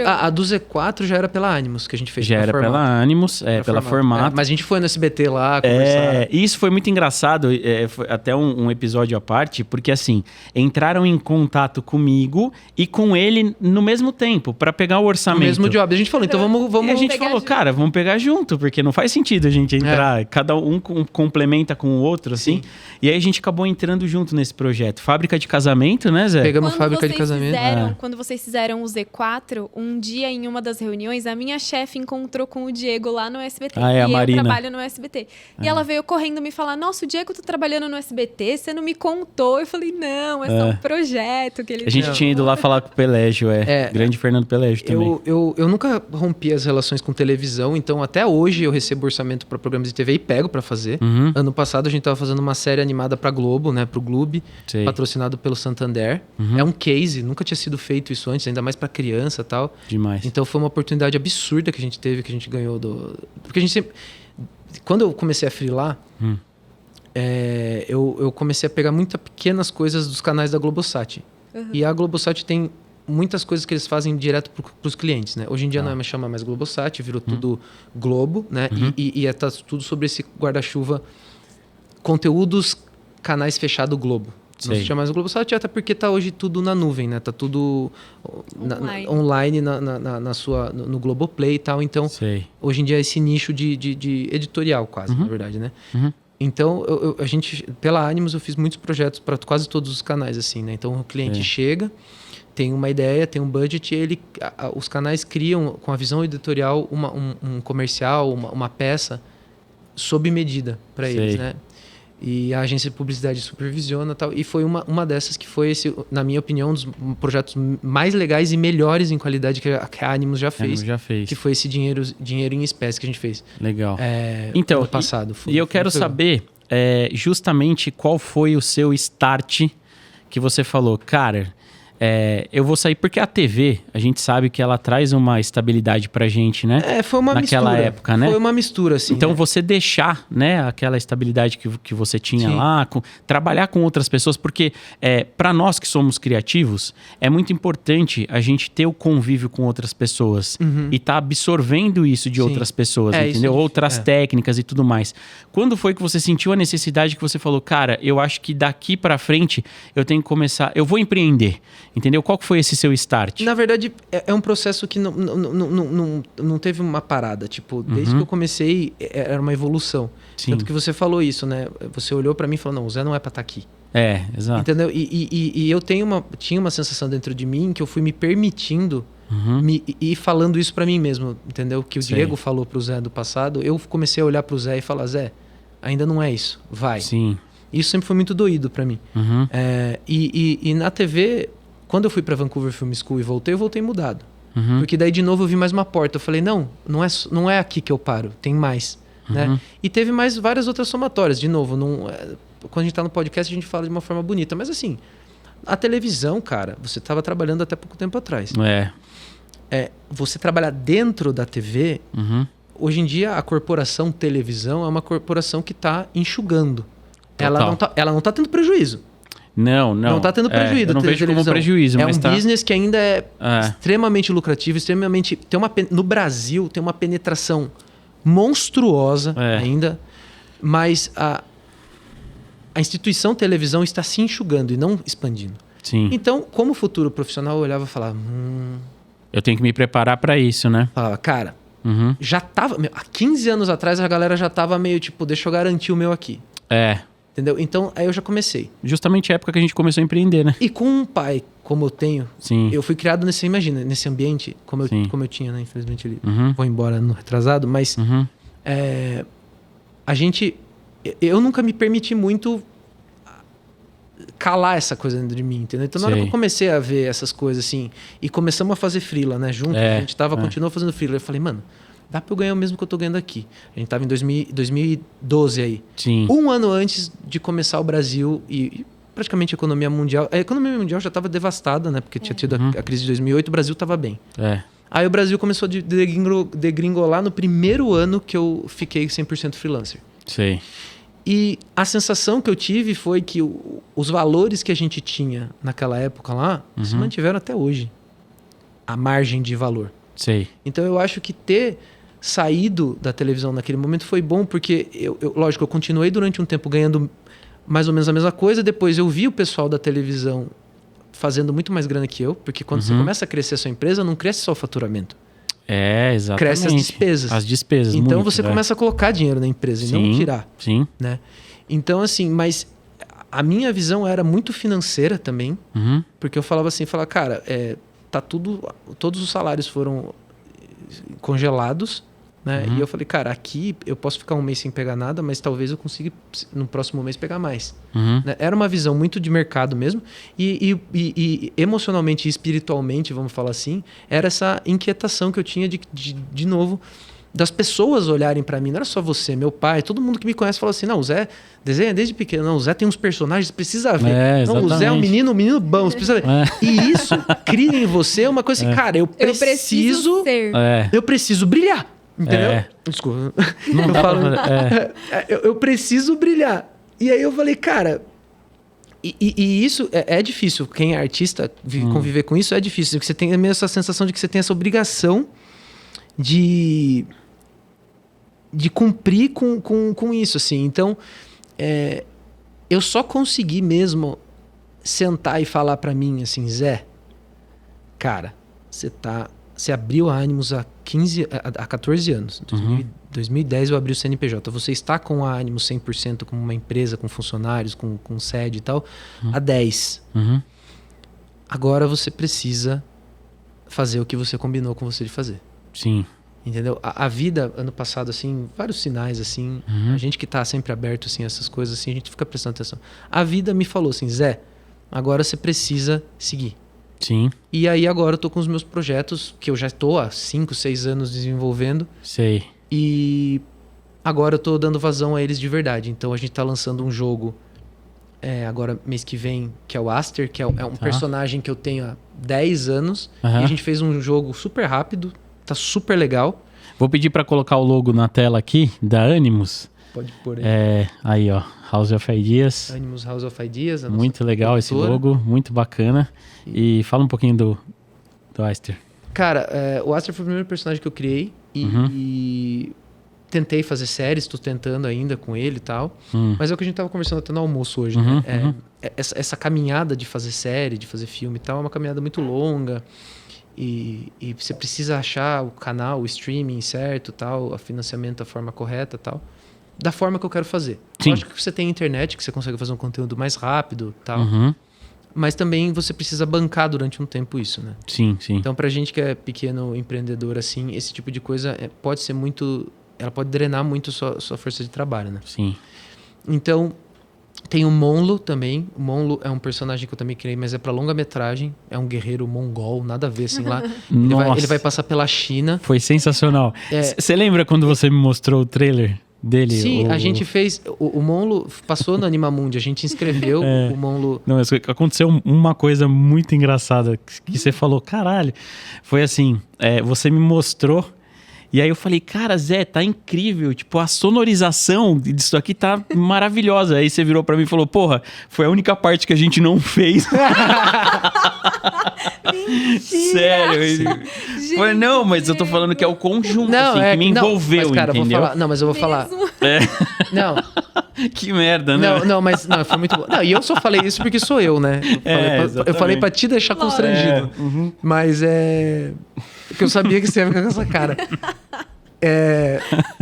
A do Z4 já era pela Animus que a gente fez. Já era pela Animus, pela Formato. Mas a gente foi no SBT lá conversar. Isso foi muito engraçado, foi até um episódio à parte, porque assim, entraram em contato comigo e com ele no mesmo tempo, pra pegar o orçamento. No mesmo job. A gente falou, então vamos E a gente falou, cara, vamos pegar junto, porque não faz sentido a gente entrar, cada um complementa com o outro, assim. Sim. E aí a gente acabou entrando junto nesse projeto. Fábrica de Casamento, né, Zé? Pegamos Fábrica de Casamento. Quando vocês fizeram o Z4, um dia em uma das reuniões, a minha chefe encontrou com o Diego lá no SBT. A Marina. Eu trabalho no SBT. E ela veio correndo me falar, nossa, o Diego tá trabalhando no SBT, você não me contou. Eu falei, não, é só um projeto que ele... A gente tinha ido lá falar com o Pelégio, grande Fernando Pelégio também. Eu nunca rompi as relações com televisão, então até hoje eu recebo orçamento para programas de TV e pego para fazer. Ano passado a gente tava fazendo uma série animada pra Globo, né, pro Gloob, patrocinado pelo Santander. É um case, nunca tinha sido feito isso antes, ainda mais pra criança e tal. Demais. Então foi uma oportunidade absurda que a gente teve, que a gente ganhou porque a gente sempre... Quando eu comecei a freelar, eu comecei a pegar muitas pequenas coisas dos canais da Globosat. E a Globosat tem muitas coisas que eles fazem direto pros clientes, né? Hoje em dia não é mais chamar mais Globosat, virou tudo Globo, né? E tá tudo sobre esse guarda-chuva conteúdos, canais fechado Globo. Não se chama mais o Globosat, até porque tá hoje tudo na nuvem, né? Tá tudo online no Globoplay e tal. Então, hoje em dia é esse nicho de editorial quase, na verdade, né? Então, a gente, pela Animus, eu fiz muitos projetos para quase todos os canais, assim, né? Então, o cliente chega, tem uma ideia, tem um budget, e os canais criam, com a visão editorial, um comercial, uma peça sob medida para eles, né? E a agência de publicidade supervisiona e tal. E foi uma dessas que foi, na minha opinião, um dos projetos mais legais e melhores em qualidade que a Animus já fez. Que foi esse dinheiro em espécie que a gente fez. Legal. Então, ano passado. E eu quero saber justamente qual foi o seu start que você falou, cara... eu vou sair, porque a TV, a gente sabe que ela traz uma estabilidade pra gente, né? Foi uma naquela mistura. Época, né? Foi uma mistura, assim. Então, você deixar, né, aquela estabilidade que você tinha lá, trabalhar com outras pessoas, porque para nós que somos criativos, é muito importante a gente ter o convívio com outras pessoas e tá absorvendo isso de outras pessoas, entendeu? Outras técnicas e tudo mais. Quando foi que você sentiu a necessidade que você falou, cara, eu acho que daqui pra frente eu tenho que começar, eu vou empreender, Entendeu? Qual que foi esse seu start? Na verdade, é um processo que não teve uma parada. Tipo, desde que eu comecei, era uma evolução. Sim. Tanto que você falou isso, né? Você olhou pra mim e falou, não, o Zé não é pra estar aqui. Exato. Entendeu? E eu tinha uma sensação dentro de mim que eu fui me permitindo ir falando isso pra mim mesmo, entendeu? Que o Diego falou pro Zé do passado, eu comecei a olhar pro Zé e falar, Zé, ainda não é isso, vai. Sim. Isso sempre foi muito doído pra mim. E na TV, quando eu fui pra Vancouver Film School e eu voltei mudado. Porque daí de novo eu vi mais uma porta, eu falei, não é aqui que eu paro, tem mais. Né? E teve mais várias outras somatórias, de novo, quando a gente tá no podcast a gente fala de uma forma bonita, mas assim, a televisão, cara, você estava trabalhando até pouco tempo atrás. Você trabalhar dentro da TV, hoje em dia a corporação televisão é uma corporação que está enxugando. Ela não tá tendo prejuízo. Não tá tendo prejuízo. Eu não vejo como prejuízo. É um business que ainda é extremamente lucrativo, extremamente... No Brasil tem uma penetração monstruosa ainda, mas a instituição televisão está se enxugando e não expandindo. Sim. Então, como futuro profissional, eu olhava e falava... eu tenho que me preparar para isso, né? Falava, cara, já tava... Há 15 anos atrás, a galera já tava meio tipo, deixa eu garantir o meu aqui. Entendeu? Então, aí eu já comecei. Justamente a época que a gente começou a empreender, né? E com um pai, como eu tenho... Sim. Eu fui criado nesse ambiente, como eu tinha, né? Infelizmente, ele foi embora no retrasado, mas... a gente... Eu nunca me permiti muito calar essa coisa dentro de mim, entendeu? Então, na hora que eu comecei a ver essas coisas assim, e começamos a fazer freela, né? Junto, a gente continuou fazendo freela. Eu falei, mano, dá pra eu ganhar o mesmo que eu tô ganhando aqui. A gente tava em 2012 aí. Sim. Um ano antes de começar o Brasil e praticamente a economia mundial... A economia mundial já tava devastada, né? Porque tinha tido a crise de 2008, o Brasil tava bem. Aí o Brasil começou a degringolar no primeiro ano que eu fiquei 100% freelancer. Sei. E a sensação que eu tive foi que os valores que a gente tinha naquela época lá se mantiveram até hoje. A margem de valor. Sei. Então eu acho que ter saído da televisão naquele momento foi bom, porque lógico, eu continuei durante um tempo ganhando mais ou menos a mesma coisa. Depois eu vi o pessoal da televisão fazendo muito mais grana que eu, porque quando você começa a crescer a sua empresa, não cresce só o faturamento. Exatamente. Cresce as despesas. As despesas, então você começa a colocar dinheiro na empresa e não tirar. Sim. Né? Então, assim, mas a minha visão era muito financeira também, porque eu falava assim, cara, tá todos os salários foram congelados, né? E eu falei, cara, aqui eu posso ficar um mês sem pegar nada, mas talvez eu consiga no próximo mês pegar mais. Né? Era uma visão muito de mercado mesmo e emocionalmente e espiritualmente, vamos falar assim, era essa inquietação que eu tinha de novo das pessoas olharem pra mim. Não era só você, meu pai, todo mundo que me conhece fala assim, não, o Zé desenha desde pequeno, não, o Zé tem uns personagens, precisa ver. Não, o Zé é um menino bom, você precisa ver. E isso cria em você uma coisa assim, cara, eu preciso ser. Eu preciso brilhar. Entendeu? Desculpa. Não dá pra fazer. Eu preciso brilhar. E aí eu falei, cara... E isso é difícil. Quem é artista, conviver com isso é difícil. Porque você tem mesmo essa sensação de que você tem essa obrigação de cumprir com isso, assim. Então, eu só consegui mesmo sentar e falar pra mim, assim, Zé, cara, você abriu a Animus há 14 anos. Em 2010 eu abri o CNPJ. Você está com a Animus 100% como uma empresa, com funcionários, com sede e tal, há 10. Agora você precisa fazer o que você combinou com você de fazer. Sim. Entendeu? A vida, ano passado, assim, vários sinais, assim, a gente que tá sempre aberto, assim, essas coisas, assim, a gente fica prestando atenção. A vida me falou assim, Zé, agora você precisa seguir. Sim. E aí agora eu tô com os meus projetos, que eu já estou há 5, 6 anos desenvolvendo. Sei. E agora eu tô dando vazão a eles de verdade. Então a gente tá lançando um jogo agora mês que vem, que é o Aster, que é um personagem que eu tenho há 10 anos. E a gente fez um jogo super rápido, tá super legal. Vou pedir para colocar o logo na tela aqui, da Animus. Pode pôr aí. Aí, ó, House of Ideas. Animus House of Ideas. Muito legal produtora. Esse logo, muito bacana. E fala um pouquinho do Aster. Cara, o Aster foi o primeiro personagem que eu criei. E tentei fazer séries, estou tentando ainda com ele e tal. Mas é o que a gente estava conversando até no almoço hoje, né? Essa caminhada de fazer série, de fazer filme e tal, é uma caminhada muito longa. E você precisa achar o canal, o streaming certo, tal, o financiamento da forma correta tal. Da forma que eu quero fazer. Sim. Eu acho que você tem internet, que você consegue fazer um conteúdo mais rápido tal. Mas também você precisa bancar durante um tempo isso, né? Sim. Então, pra gente que é pequeno empreendedor, assim, esse tipo de coisa pode ser muito... Ela pode drenar muito sua força de trabalho, né? Sim. Então, tem o Monlo também. O Monlo é um personagem que eu também criei, mas é pra longa-metragem. É um guerreiro mongol, nada a ver, assim, lá. Ele vai passar pela China. Foi sensacional. Você lembra quando você me mostrou o trailer dele? Sim, a gente fez... O Monlo passou no Animamundi, a gente inscreveu o Monlo... Não, aconteceu uma coisa muito engraçada que você falou, caralho. Foi assim, você me mostrou... E aí eu falei, cara, Zé, tá incrível. Tipo, a sonorização disso aqui tá maravilhosa. Aí você virou pra mim e falou, porra, foi a única parte que a gente não fez. Sério. Falei, não, mas eu tô falando que é o conjunto, que me envolveu, mas, cara, entendeu? Mas eu vou falar. Não. Que merda, né? Mas foi muito bom. Não, e eu só falei isso porque sou eu, né? Eu falei pra te deixar constrangido. Mas porque eu sabia que você ia ficar com essa cara.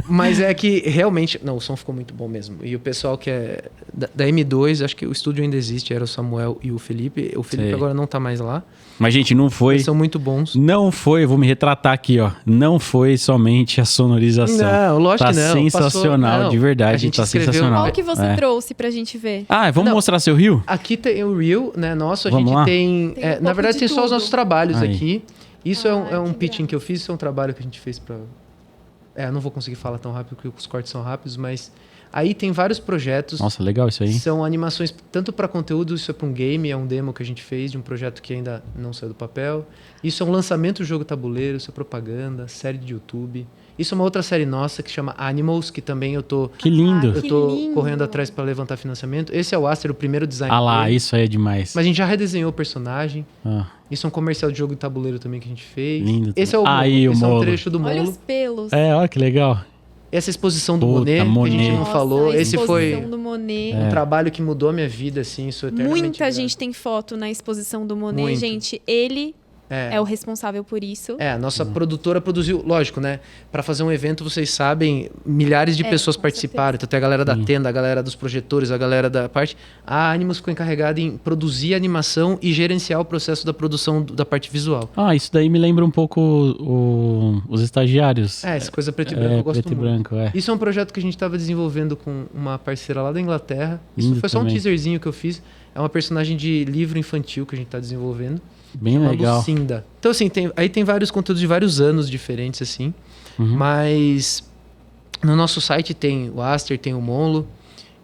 Mas é que realmente... Não, o som ficou muito bom mesmo. E o pessoal que é da M2, acho que o estúdio ainda existe, era o Samuel e o Felipe. O Felipe agora não tá mais lá. Mas, gente, não foi... Eles são muito bons. Não foi, vou me retratar aqui, ó. Não foi somente a sonorização. Não, lógico que não. Sensacional, de verdade. A gente tá sensacional. Qual que você trouxe pra gente ver? Vamos mostrar seu reel? Aqui tem o reel, né? Nosso, Vamos lá? tem na verdade, tem só os nossos trabalhos aí aqui. Isso é um pitching que eu fiz, isso é um trabalho que a gente fez pra... eu não vou conseguir falar tão rápido porque os cortes são rápidos, mas aí tem vários projetos. Nossa, legal isso aí. São animações tanto para conteúdo, isso é para um game, é um demo que a gente fez de um projeto que ainda não saiu do papel. Isso é um lançamento do jogo tabuleiro, isso é propaganda, série de YouTube. Isso é uma outra série nossa que chama Animals, que também eu tô... Que lindo. Eu tô correndo atrás para levantar financiamento. Esse é o Aster, o primeiro design lá, isso aí é demais. Mas a gente já redesenhou o personagem. Isso é um comercial de jogo de tabuleiro também que a gente fez. Lindo. Esse é o Molo. Esse é um trecho do Molo. Olha os pelos. Olha que legal. Essa exposição do Monet, que a gente não falou. Esse foi do Monet. um trabalho que mudou a minha vida, assim. Sou eternamente Muita gente tem foto na exposição do Monet. Muito. Gente, ele... é o responsável por isso. A nossa produtora produziu, lógico, né? Para fazer um evento, vocês sabem, milhares de pessoas participaram. Então tem a galera da tenda, a galera dos projetores, a galera da parte. A Animus ficou encarregada em produzir a animação e gerenciar o processo da produção da parte visual. Isso daí me lembra um pouco os estagiários. Essa coisa preto e branco, eu gosto preto muito. E branco, Isso é um projeto que a gente estava desenvolvendo com uma parceira lá da Inglaterra. Lindo Isso foi só também. um teaserzinho que eu fiz. É uma personagem de livro infantil que a gente está desenvolvendo. Bem legal. Lucinda. Então, assim, tem vários conteúdos de vários anos diferentes, assim. Mas no nosso site tem o Aster, tem o Monlo.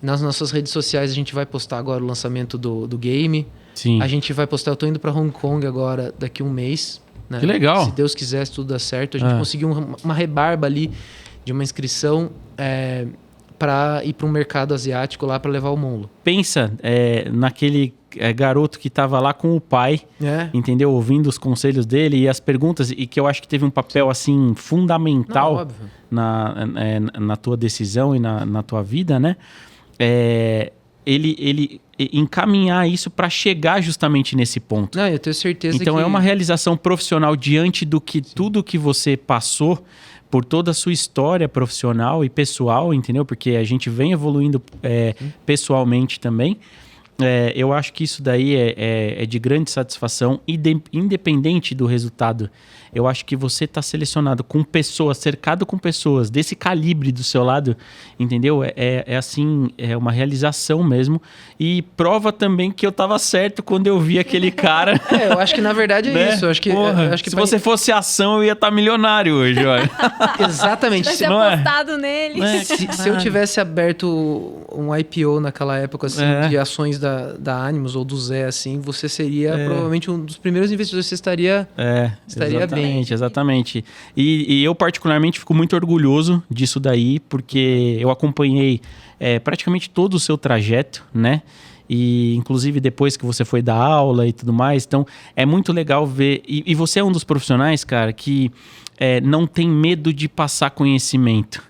Nas nossas redes sociais a gente vai postar agora o lançamento do game. Sim. A gente vai postar, eu tô indo para Hong Kong agora, daqui um mês. Né? Que legal. Se Deus quiser, se tudo dar certo. A gente conseguiu uma rebarba ali de uma inscrição para ir para um mercado asiático lá para levar o Monlo. Pensa naquele garoto que estava lá com o pai, entendeu? Ouvindo os conselhos dele e as perguntas, e que eu acho que teve um papel assim fundamental na tua decisão e na tua vida, né? Ele encaminhar isso para chegar justamente nesse ponto. Não, eu tenho certeza então que... é uma realização profissional diante do que tudo que você passou por toda a sua história profissional e pessoal, entendeu? Porque a gente vem evoluindo pessoalmente também. Eu acho que isso daí é de grande satisfação, independente do resultado. Eu acho que você está selecionado com pessoas, cercado com pessoas desse calibre do seu lado, entendeu? Assim, é uma realização mesmo. E prova também que eu estava certo quando eu vi aquele cara. Eu acho que na verdade é isso. Eu acho que, se você fosse ação, eu ia estar milionário hoje, olha. Exatamente. Vai ser apostado nele. Se eu tivesse aberto um IPO naquela época, assim, de ações da Animus ou do Zé, assim, você seria provavelmente um dos primeiros investidores. Você estaria bem. Exatamente. E eu particularmente fico muito orgulhoso disso daí, porque eu acompanhei praticamente todo o seu trajeto, né? E inclusive depois que você foi dar aula e tudo mais. Então é muito legal ver. E você é um dos profissionais, cara, que não tem medo de passar conhecimento.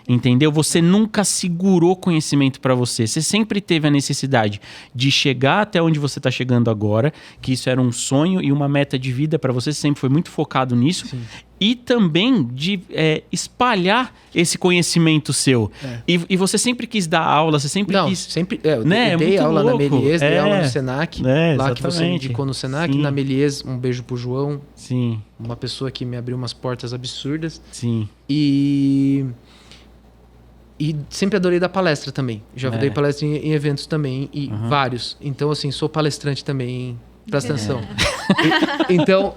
entendeu? Você nunca segurou conhecimento para você. Você sempre teve a necessidade de chegar até onde você está chegando agora, que isso era um sonho e uma meta de vida para você. Você sempre foi muito focado nisso. Sim. E também de espalhar esse conhecimento seu. E você sempre quis dar aula, você sempre quis... sempre... eu dei aula na Melies, dei aula no Senac, lá que você me indicou no Senac. Sim. Na Melies, um beijo pro João. Sim. Uma pessoa que me abriu umas portas absurdas. Sim. E sempre adorei dar palestra também. Já dei palestra em eventos também, e vários. Então, assim, sou palestrante também. Presta atenção. Então,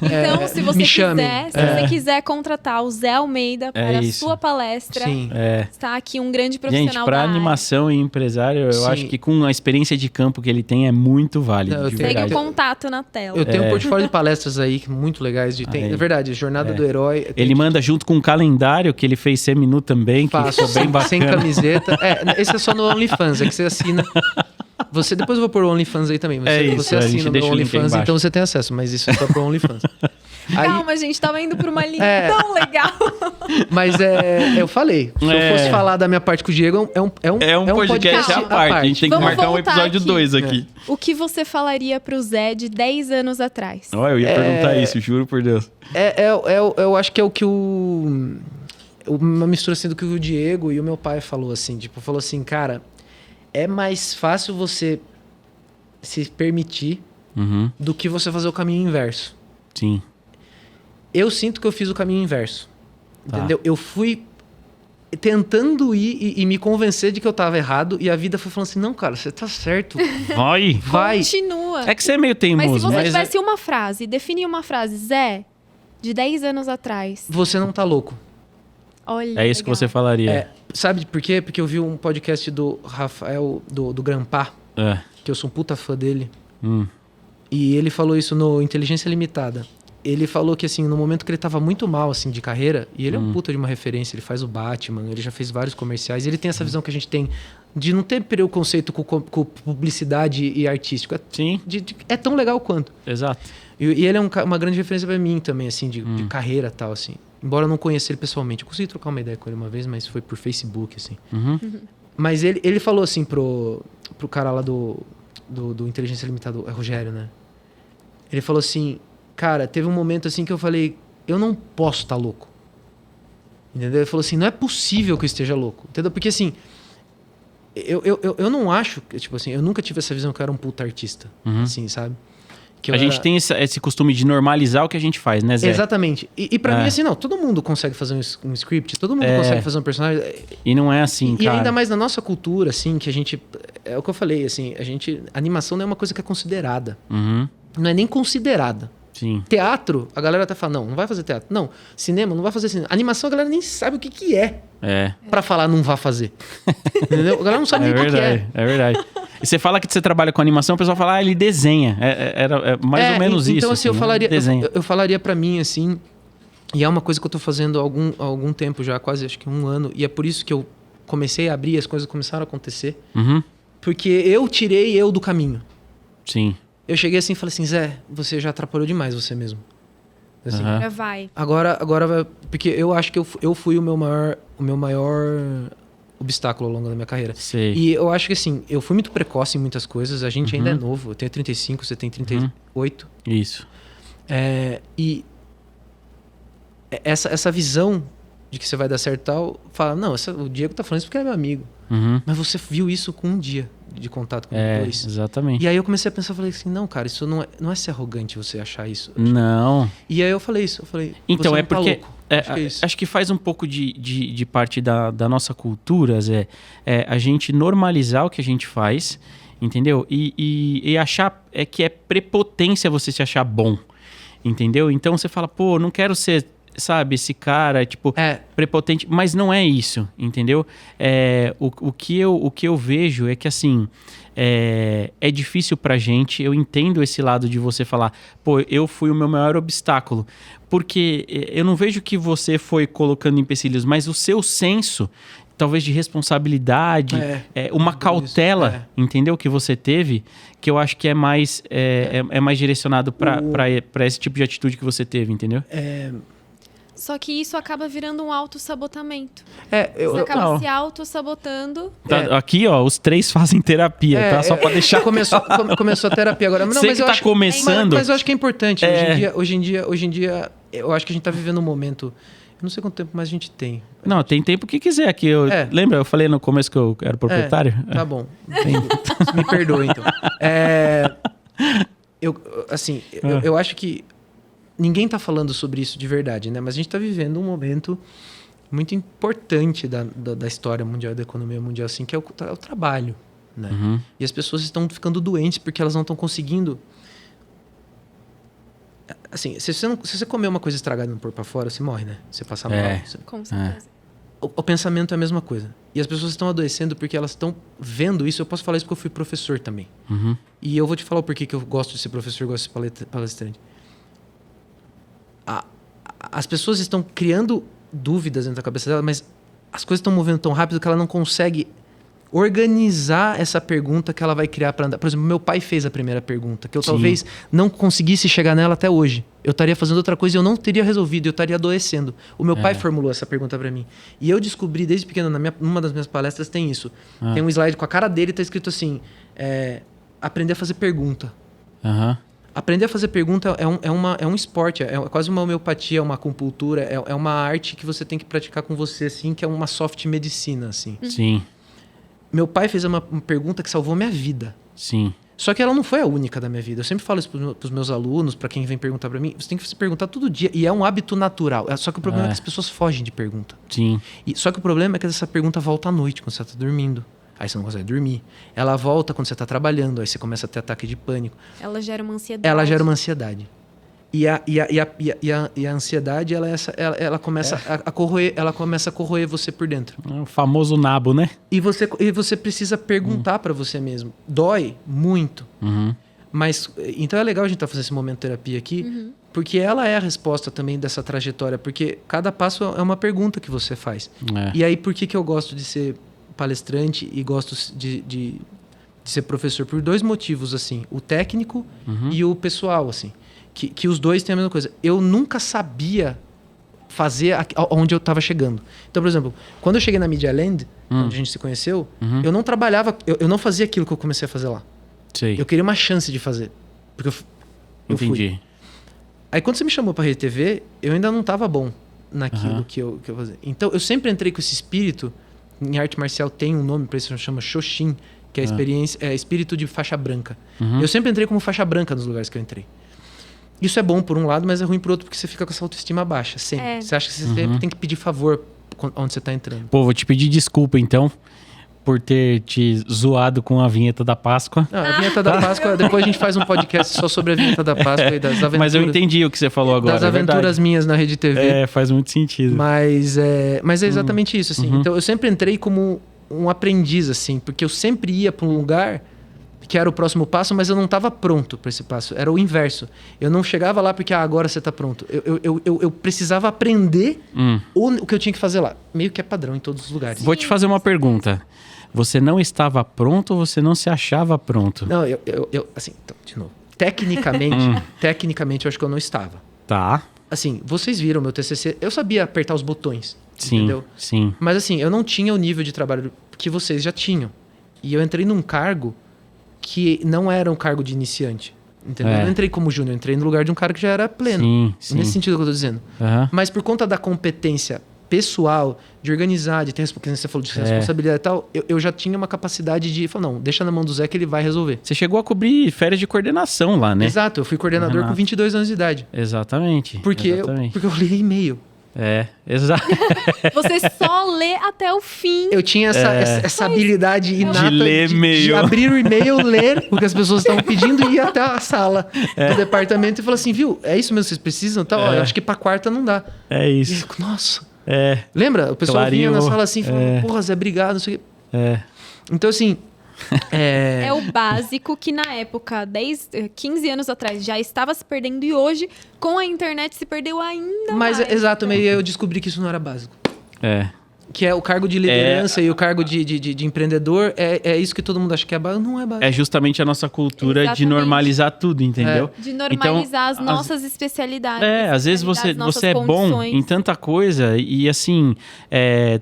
então, se você me chame. quiser, se você quiser contratar o Zé Almeida para a sua palestra, está aqui um grande profissional. Gente, para animação e empresário, eu acho que com a experiência de campo que ele tem é muito válido. Segue o contato na tela. Eu tenho um portfólio de palestras aí muito legais. É verdade, Jornada do Herói. Ele manda junto com um calendário que ele fez semi-nu também, que ficou bem bacana. Sem camiseta. Esse é só no OnlyFans, é que você assina... depois eu vou pôr o OnlyFans aí também. Você assina o meu OnlyFans, então você tem acesso. Mas isso é só pro OnlyFans. Calma, gente, tava indo pra uma linha tão legal. Mas eu falei. Se eu fosse falar da minha parte com o Diego, é um podcast à parte. A gente tem que marcar um episódio 2 aqui. O que você falaria pro Zé de 10 anos atrás? Eu ia perguntar isso, juro por Deus. Eu acho que é o que uma mistura assim do que o Diego e o meu pai falou, assim. Tipo, falou assim, cara... É mais fácil você se permitir do que você fazer o caminho inverso. Sim. Eu sinto que eu fiz o caminho inverso. Entendeu? Eu fui tentando ir e me convencer de que eu tava errado, e a vida foi falando assim, não, cara, você tá certo. Vai. Continua. É que você é meio teimoso. Mas se você tivesse uma frase, definir uma frase, Zé, de 10 anos atrás. Você não tá louco. Olha, é isso legal. Que você falaria. Sabe por quê? Porque eu vi um podcast do Rafael, do Grampar, que eu sou um puta fã dele. E ele falou isso no Inteligência Limitada. Ele falou que, assim, no momento que ele tava muito mal, assim, de carreira, e ele é um puta de uma referência, ele faz o Batman, ele já fez vários comerciais, ele tem essa visão que a gente tem de não ter preconceito com publicidade e artístico. Sim. É tão legal quanto. Exato. E ele é uma grande referência pra mim também, assim, de carreira e tal, assim. Embora eu não conheça ele pessoalmente. Eu consegui trocar uma ideia com ele uma vez, mas foi por Facebook, assim. Mas ele falou, assim, pro cara lá do Inteligência Limitada, é Rogério, né? Ele falou assim, cara, teve um momento, assim, que eu falei, eu não posso estar louco. Entendeu? Ele falou assim, não é possível que eu esteja louco. Entendeu? Porque, assim, eu não acho, tipo assim, eu nunca tive essa visão que eu era um puta artista, assim, sabe? A gente tem esse costume de normalizar o que a gente faz, né, Zé? Exatamente. E pra mim, assim, não, todo mundo consegue fazer um script, todo mundo consegue fazer um personagem. E não é assim, cara. E ainda mais na nossa cultura, assim, que a gente... É o que eu falei, assim, animação não é uma coisa que é considerada. Não é nem considerada. Sim. Teatro, a galera até fala, não vai fazer teatro. Não, cinema, não vai fazer cinema. Animação, a galera nem sabe o que é. Pra falar, não vá fazer. Entendeu? A galera não sabe nem o que é. É verdade. E você fala que você trabalha com animação, o pessoal fala, ele desenha. É mais ou menos isso. Então, assim, né? eu falaria pra mim, assim, e é uma coisa que eu tô fazendo há algum tempo já, quase acho que 1 ano, e é por isso que eu comecei a abrir, as coisas começaram a acontecer, porque eu tirei eu do caminho. Sim. Eu cheguei assim e falei assim, Zé, você já atrapalhou demais você mesmo. Assim, vai. Agora vai, porque eu acho que eu fui o meu maior obstáculo ao longo da minha carreira. Sei. E eu acho que, assim, eu fui muito precoce em muitas coisas. A gente ainda é novo. Eu tenho 35, você tem 38. Isso. E essa visão de que você vai dar certo e tal, fala, não, o Diego tá falando isso porque é meu amigo. Mas você viu isso com um dia de contato com dois. Exatamente. E aí eu comecei a pensar, falei assim, não, cara, isso não é ser arrogante você achar isso. Não. E aí eu falei isso, então, você porque... tá louco. Acho que faz um pouco de parte da nossa cultura, Zé, a gente normalizar o que a gente faz, entendeu? E achar que é prepotência você se achar bom, entendeu? Então você fala, pô, não quero ser, sabe, esse cara, tipo, prepotente, mas não é isso, entendeu? O que eu vejo é que, assim, é difícil pra gente, eu entendo esse lado de você falar, pô, eu fui o meu maior obstáculo, porque eu não vejo que você foi colocando empecilhos, mas o seu senso, talvez de responsabilidade, uma cautela, entendeu? Que você teve, que eu acho que é mais direcionado para esse tipo de atitude que você teve, entendeu? Só que isso acaba virando um autossabotamento. Eu Você acaba não. se autossabotando. Aqui, ó, os 3 fazem terapia, tá? Só pra deixar... Começou a terapia agora. Não, Sei mas que eu tá acho, começando. Mas eu acho que é importante. Hoje em dia, eu acho que a gente tá vivendo um momento... Eu não sei quanto tempo mais a gente tem. Não, tem tempo que quiser aqui. Lembra? Eu falei no começo que eu era proprietário? Tá bom. Me perdoa, então. Eu acho que ninguém tá falando sobre isso de verdade, né? Mas a gente tá vivendo um momento muito importante da história mundial, da economia mundial, assim, que é o trabalho, né? Uhum. E as pessoas estão ficando doentes porque elas não estão conseguindo... Assim, se você comer uma coisa estragada e não pôr pra fora, você morre, né? Você passa mal. Com certeza. O pensamento é a mesma coisa. E as pessoas estão adoecendo porque elas estão vendo isso. Eu posso falar isso porque eu fui professor também. Uhum. E eu vou te falar o porquê que eu gosto de ser professor e gosto de ser palestrante. As pessoas estão criando dúvidas dentro da cabeça dela, mas as coisas estão movendo tão rápido que ela não consegue organizar essa pergunta que ela vai criar para andar. Por exemplo, meu pai fez a primeira pergunta, que eu talvez não conseguisse chegar nela até hoje. Eu estaria fazendo outra coisa e eu não teria resolvido, eu estaria adoecendo. O meu pai formulou essa pergunta para mim. E eu descobri desde pequeno, numa das minhas palestras tem isso. Tem um slide com a cara dele e tá escrito assim, aprender a fazer pergunta. Uhum. Aprender a fazer pergunta é um esporte, é quase uma homeopatia, uma acupuntura, é uma arte que você tem que praticar com você, assim, que é uma soft medicina, assim. Sim. Meu pai fez uma pergunta que salvou minha vida. Sim. Só que ela não foi a única da minha vida. Eu sempre falo isso pros meus alunos, para quem vem perguntar para mim, você tem que se perguntar todo dia. E é um hábito natural. Só que o problema é que as pessoas fogem de pergunta. Sim. Só que o problema é que essa pergunta volta à noite, quando você tá dormindo. Aí você não consegue dormir. Ela volta quando você tá trabalhando, aí você começa a ter ataque de pânico. Ela gera uma ansiedade. E a ansiedade, ela começa a corroer, a corroer você por dentro. O famoso nabo, né? E você precisa perguntar para você mesmo. Dói muito. Uhum. Mas, então é legal a gente estar fazendo esse momento de terapia aqui, porque ela é a resposta também dessa trajetória, porque cada passo é uma pergunta que você faz. E aí, por que eu gosto de ser palestrante e gosto de ser professor? Por 2 motivos, assim. O técnico e o pessoal, assim. Que os dois têm a mesma coisa. Eu nunca sabia fazer onde eu estava chegando. Então, por exemplo, quando eu cheguei na Media Land, onde a gente se conheceu, eu não trabalhava, eu não fazia aquilo que eu comecei a fazer lá. Sei. Eu queria uma chance de fazer. Porque eu Entendi. fui. Aí quando você me chamou pra Rede TV, eu ainda não estava bom naquilo que eu fazia. Então, eu sempre entrei com esse espírito. Em arte marcial tem um nome para isso, chama Shoshin, que é espírito de faixa branca. Eu sempre entrei como faixa branca nos lugares que eu entrei. Isso é bom por um lado, mas é ruim por outro, porque você fica com essa autoestima baixa, sempre. Você acha que você sempre tem que pedir favor onde você está entrando. Pô, vou te pedir desculpa, então, por ter te zoado com a vinheta da Páscoa. Não, a vinheta da Páscoa, depois a gente faz um podcast só sobre a vinheta da Páscoa e das aventuras. Mas eu entendi o que você falou agora. Das aventuras minhas na Rede TV. Faz muito sentido. Mas é exatamente isso, assim. Então, eu sempre entrei como um aprendiz, assim, porque eu sempre ia para um lugar que era o próximo passo, mas eu não estava pronto para esse passo. Era o inverso. Eu não chegava lá porque agora você está pronto. Eu precisava aprender o que eu tinha que fazer lá. Meio que é padrão em todos os lugares. Vou te fazer uma pergunta. Você não estava pronto ou você não se achava pronto? Não, assim, então, de novo. Tecnicamente, eu acho que eu não estava. Tá. Assim, vocês viram meu TCC, eu sabia apertar os botões, sim, entendeu? Sim. Mas assim, eu não tinha o nível de trabalho que vocês já tinham. E eu entrei num cargo que não era um cargo de iniciante, entendeu? Eu não entrei como júnior, eu entrei no lugar de um cara que já era pleno. Sim. Nesse sentido que eu tô dizendo. Mas por conta da competência pessoal, de organizar, de ter você falou de responsabilidade e tal, eu já tinha uma capacidade de falar, não, deixa na mão do Zé que ele vai resolver. Você chegou a cobrir férias de coordenação lá, né? Exato, eu fui coordenador com 22 anos de idade. Exatamente. Porque eu li e-mail. Exato. Você só lê até o fim. Eu tinha essa habilidade inata de ler e-mail. De abrir o e-mail, ler o que as pessoas estavam pedindo e ir até a sala do departamento e falar assim, viu, é isso mesmo que vocês precisam? Tá, ó, eu acho que pra quarta não dá. É isso. E eu, nossa. Lembra? O pessoal vinha na sala assim, falando, porra, Zé, obrigado, não sei o quê. Então, assim... É o básico que na época, 15 anos atrás, já estava se perdendo e hoje, com a internet, se perdeu ainda mais. Exato, mas eu descobri que isso não era básico. que é o cargo de liderança e o cargo de empreendedor, é isso que todo mundo acha que é básico. Não é básico. É justamente a nossa cultura de normalizar tudo, entendeu? De normalizar então, as nossas especialidades. Às vezes você é bom em tanta coisa e assim,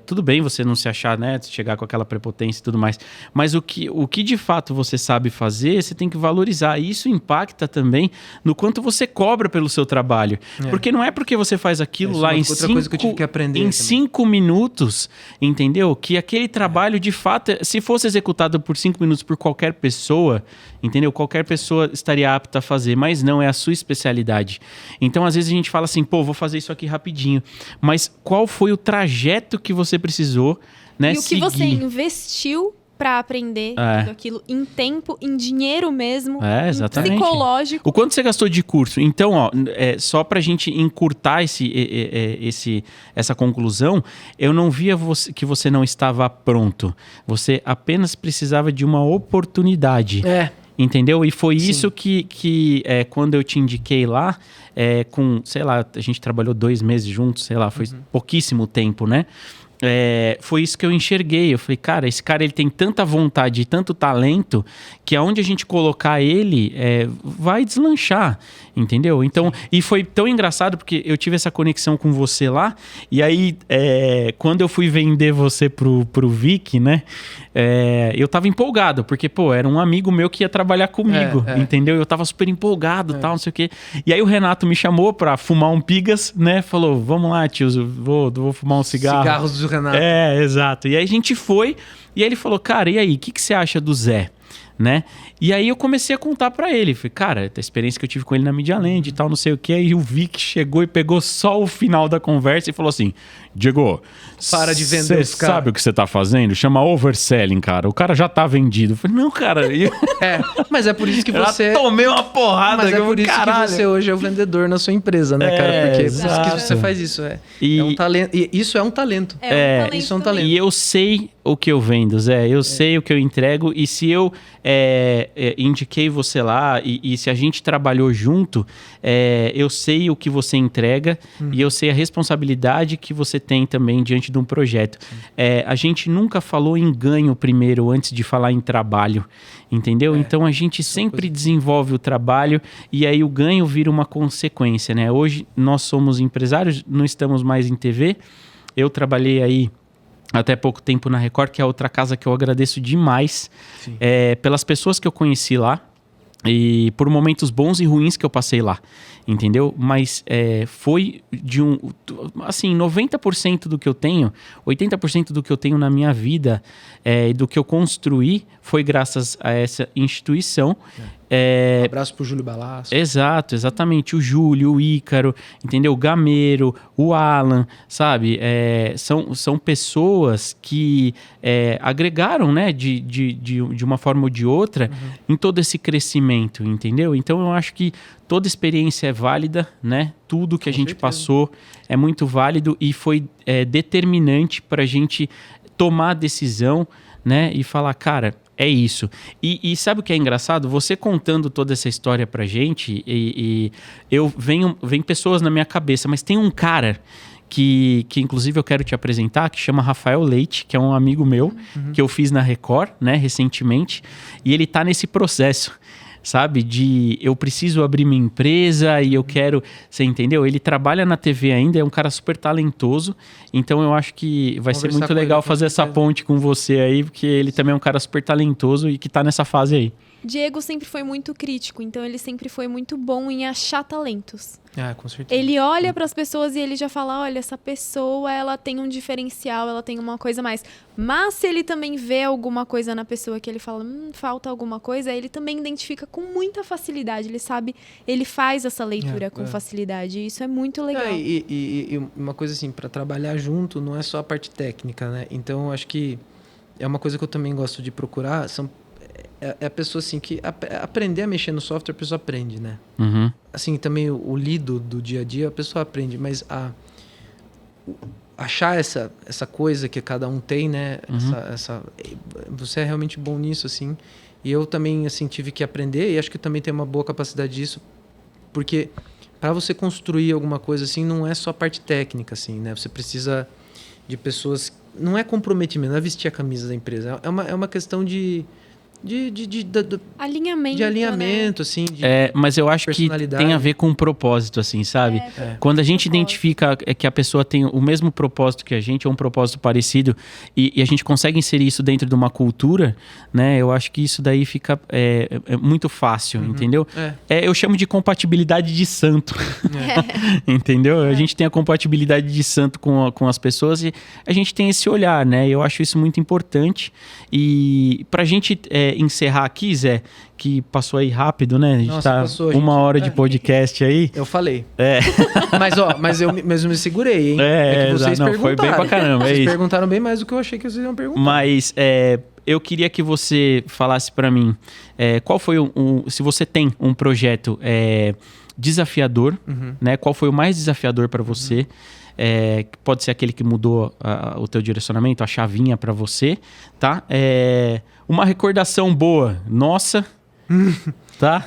tudo bem você não se achar, né, chegar com aquela prepotência e tudo mais, mas o que de fato você sabe fazer, você tem que valorizar. E isso impacta também no quanto você cobra pelo seu trabalho. Porque não é porque você faz aquilo lá em 5 minutos, entendeu? Que aquele trabalho, de fato, se fosse executado por 5 minutos por qualquer pessoa, entendeu? Qualquer pessoa estaria apta a fazer, mas não, é a sua especialidade. Então, às vezes a gente fala assim, vou fazer isso aqui rapidinho. Mas qual foi o trajeto que você precisou, né, e o que você investiu para aprender tudo aquilo em tempo, em dinheiro mesmo, exatamente. Em psicológico. O quanto você gastou de curso? Então, só pra gente encurtar essa conclusão, eu não via que você não estava pronto. Você apenas precisava de uma oportunidade. Entendeu? E foi isso que quando eu te indiquei lá, com, sei lá, a gente trabalhou 2 meses juntos, sei lá, foi pouquíssimo tempo, né? Foi isso que eu enxerguei. Eu falei, cara, esse cara ele tem tanta vontade e tanto talento que aonde a gente colocar ele vai deslanchar, entendeu? Então, e foi tão engraçado porque eu tive essa conexão com você lá e aí quando eu fui vender você pro Vic, né? Eu tava empolgado porque, era um amigo meu que ia trabalhar comigo, entendeu? Eu tava super empolgado, tal, não sei o quê. E aí o Renato me chamou pra fumar um pigas, né? Falou, vamos lá, tio, vou fumar um cigarro. Cigarros do Renato. Exato. E aí a gente foi, e aí ele falou, cara, e aí, o que você acha do Zé? Né? E aí eu comecei a contar pra ele. Falei, cara, a experiência que eu tive com ele na Media Land e tal, não sei o que. E o Vic chegou e pegou só o final da conversa e falou assim, Diego, para de vender os caras. Sabe o que você tá fazendo? Chama overselling, cara. O cara já tá vendido. Eu falei, não, cara. Mas é por isso que você... Eu tomei uma porrada. Mas é por isso que você hoje é o vendedor na sua empresa, né, cara? Porque exato. você faz isso. É um talento. E isso é um talento. Isso é um talento. E eu sei o que eu vendo, Zé. Eu sei o que eu entrego. E se eu indiquei você lá e se a gente trabalhou junto, eu sei o que você entrega e eu sei a responsabilidade que você tem também diante de um projeto. A gente nunca falou em ganho primeiro antes de falar em trabalho, entendeu? Então a gente sempre desenvolve o trabalho e aí o ganho vira uma consequência, né? Hoje nós somos empresários, não estamos mais em TV. Eu trabalhei aí até pouco tempo na Record, que é outra casa que eu agradeço demais pelas pessoas que eu conheci lá e por momentos bons e ruins que eu passei lá, entendeu? Mas foi de assim, 90% do que eu tenho, 80% do que eu tenho na minha vida e do que eu construí foi graças a essa instituição. Um abraço pro Júlio Balasso. Exatamente. O Júlio, o Ícaro, entendeu? O Gameiro, o Alan, sabe? São pessoas que agregaram, né? De uma forma ou de outra em todo esse crescimento, entendeu? Então eu acho que toda experiência é válida, né? Tudo que a gente passou é muito válido e foi determinante para a gente tomar a decisão, né? E falar, cara, é isso. E sabe o que é engraçado? Você contando toda essa história pra gente, vem pessoas na minha cabeça, mas tem um cara que inclusive eu quero te apresentar, que chama Rafael Leite, que é um amigo meu, que eu fiz na Record, né, recentemente, e ele tá nesse processo, sabe? Eu preciso abrir minha empresa e eu quero... Você entendeu? Ele trabalha na TV ainda, é um cara super talentoso. Então eu acho que vai ser muito legal fazer essa ponte com você aí, porque ele também é um cara super talentoso e que tá nessa fase aí. Diego sempre foi muito crítico, então ele sempre foi muito bom em achar talentos. Com certeza. Ele olha para as pessoas e ele já fala, olha, essa pessoa, ela tem um diferencial, ela tem uma coisa a mais. Mas se ele também vê alguma coisa na pessoa que ele fala, falta alguma coisa, ele também identifica com muita facilidade. Ele sabe, ele faz essa leitura com facilidade. E isso é muito legal. E uma coisa assim, para trabalhar junto, não é só a parte técnica, né? Então, acho que é uma coisa que eu também gosto de procurar, é a pessoa assim que aprender a mexer no software, a pessoa aprende, né? Assim, também o lido do dia a dia, a pessoa aprende, mas achar essa coisa que cada um tem, né? Você é realmente bom nisso, assim. E eu também, assim, tive que aprender e acho que também tenho uma boa capacidade disso, porque para você construir alguma coisa assim, não é só a parte técnica, assim, né? Você precisa de pessoas não é comprometimento, não é vestir a camisa da empresa. É uma questão de alinhamento. De alinhamento, né? Assim. Mas eu acho que tem a ver com um propósito, assim, sabe? Quando a gente identifica que a pessoa tem o mesmo propósito que a gente, ou um propósito parecido, e a gente consegue inserir isso dentro de uma cultura, né? Eu acho que isso daí fica muito fácil, entendeu? Eu chamo de compatibilidade de santo. Entendeu? A gente tem a compatibilidade de santo com as pessoas e a gente tem esse olhar, né? Eu acho isso muito importante. E pra gente encerrar aqui, Zé, que passou aí rápido, né? A gente passou, uma hora de podcast aí. Eu falei. Mas eu me segurei, hein? Que vocês perguntaram. Foi bem pra caramba. Vocês perguntaram bem mais do que eu achei que vocês iam perguntar. Mas eu queria que você falasse pra mim qual foi se você tem um projeto desafiador, né? Qual foi o mais desafiador pra você? Pode ser aquele que mudou o teu direcionamento, a chavinha pra você, tá? Uma recordação boa, nossa, tá?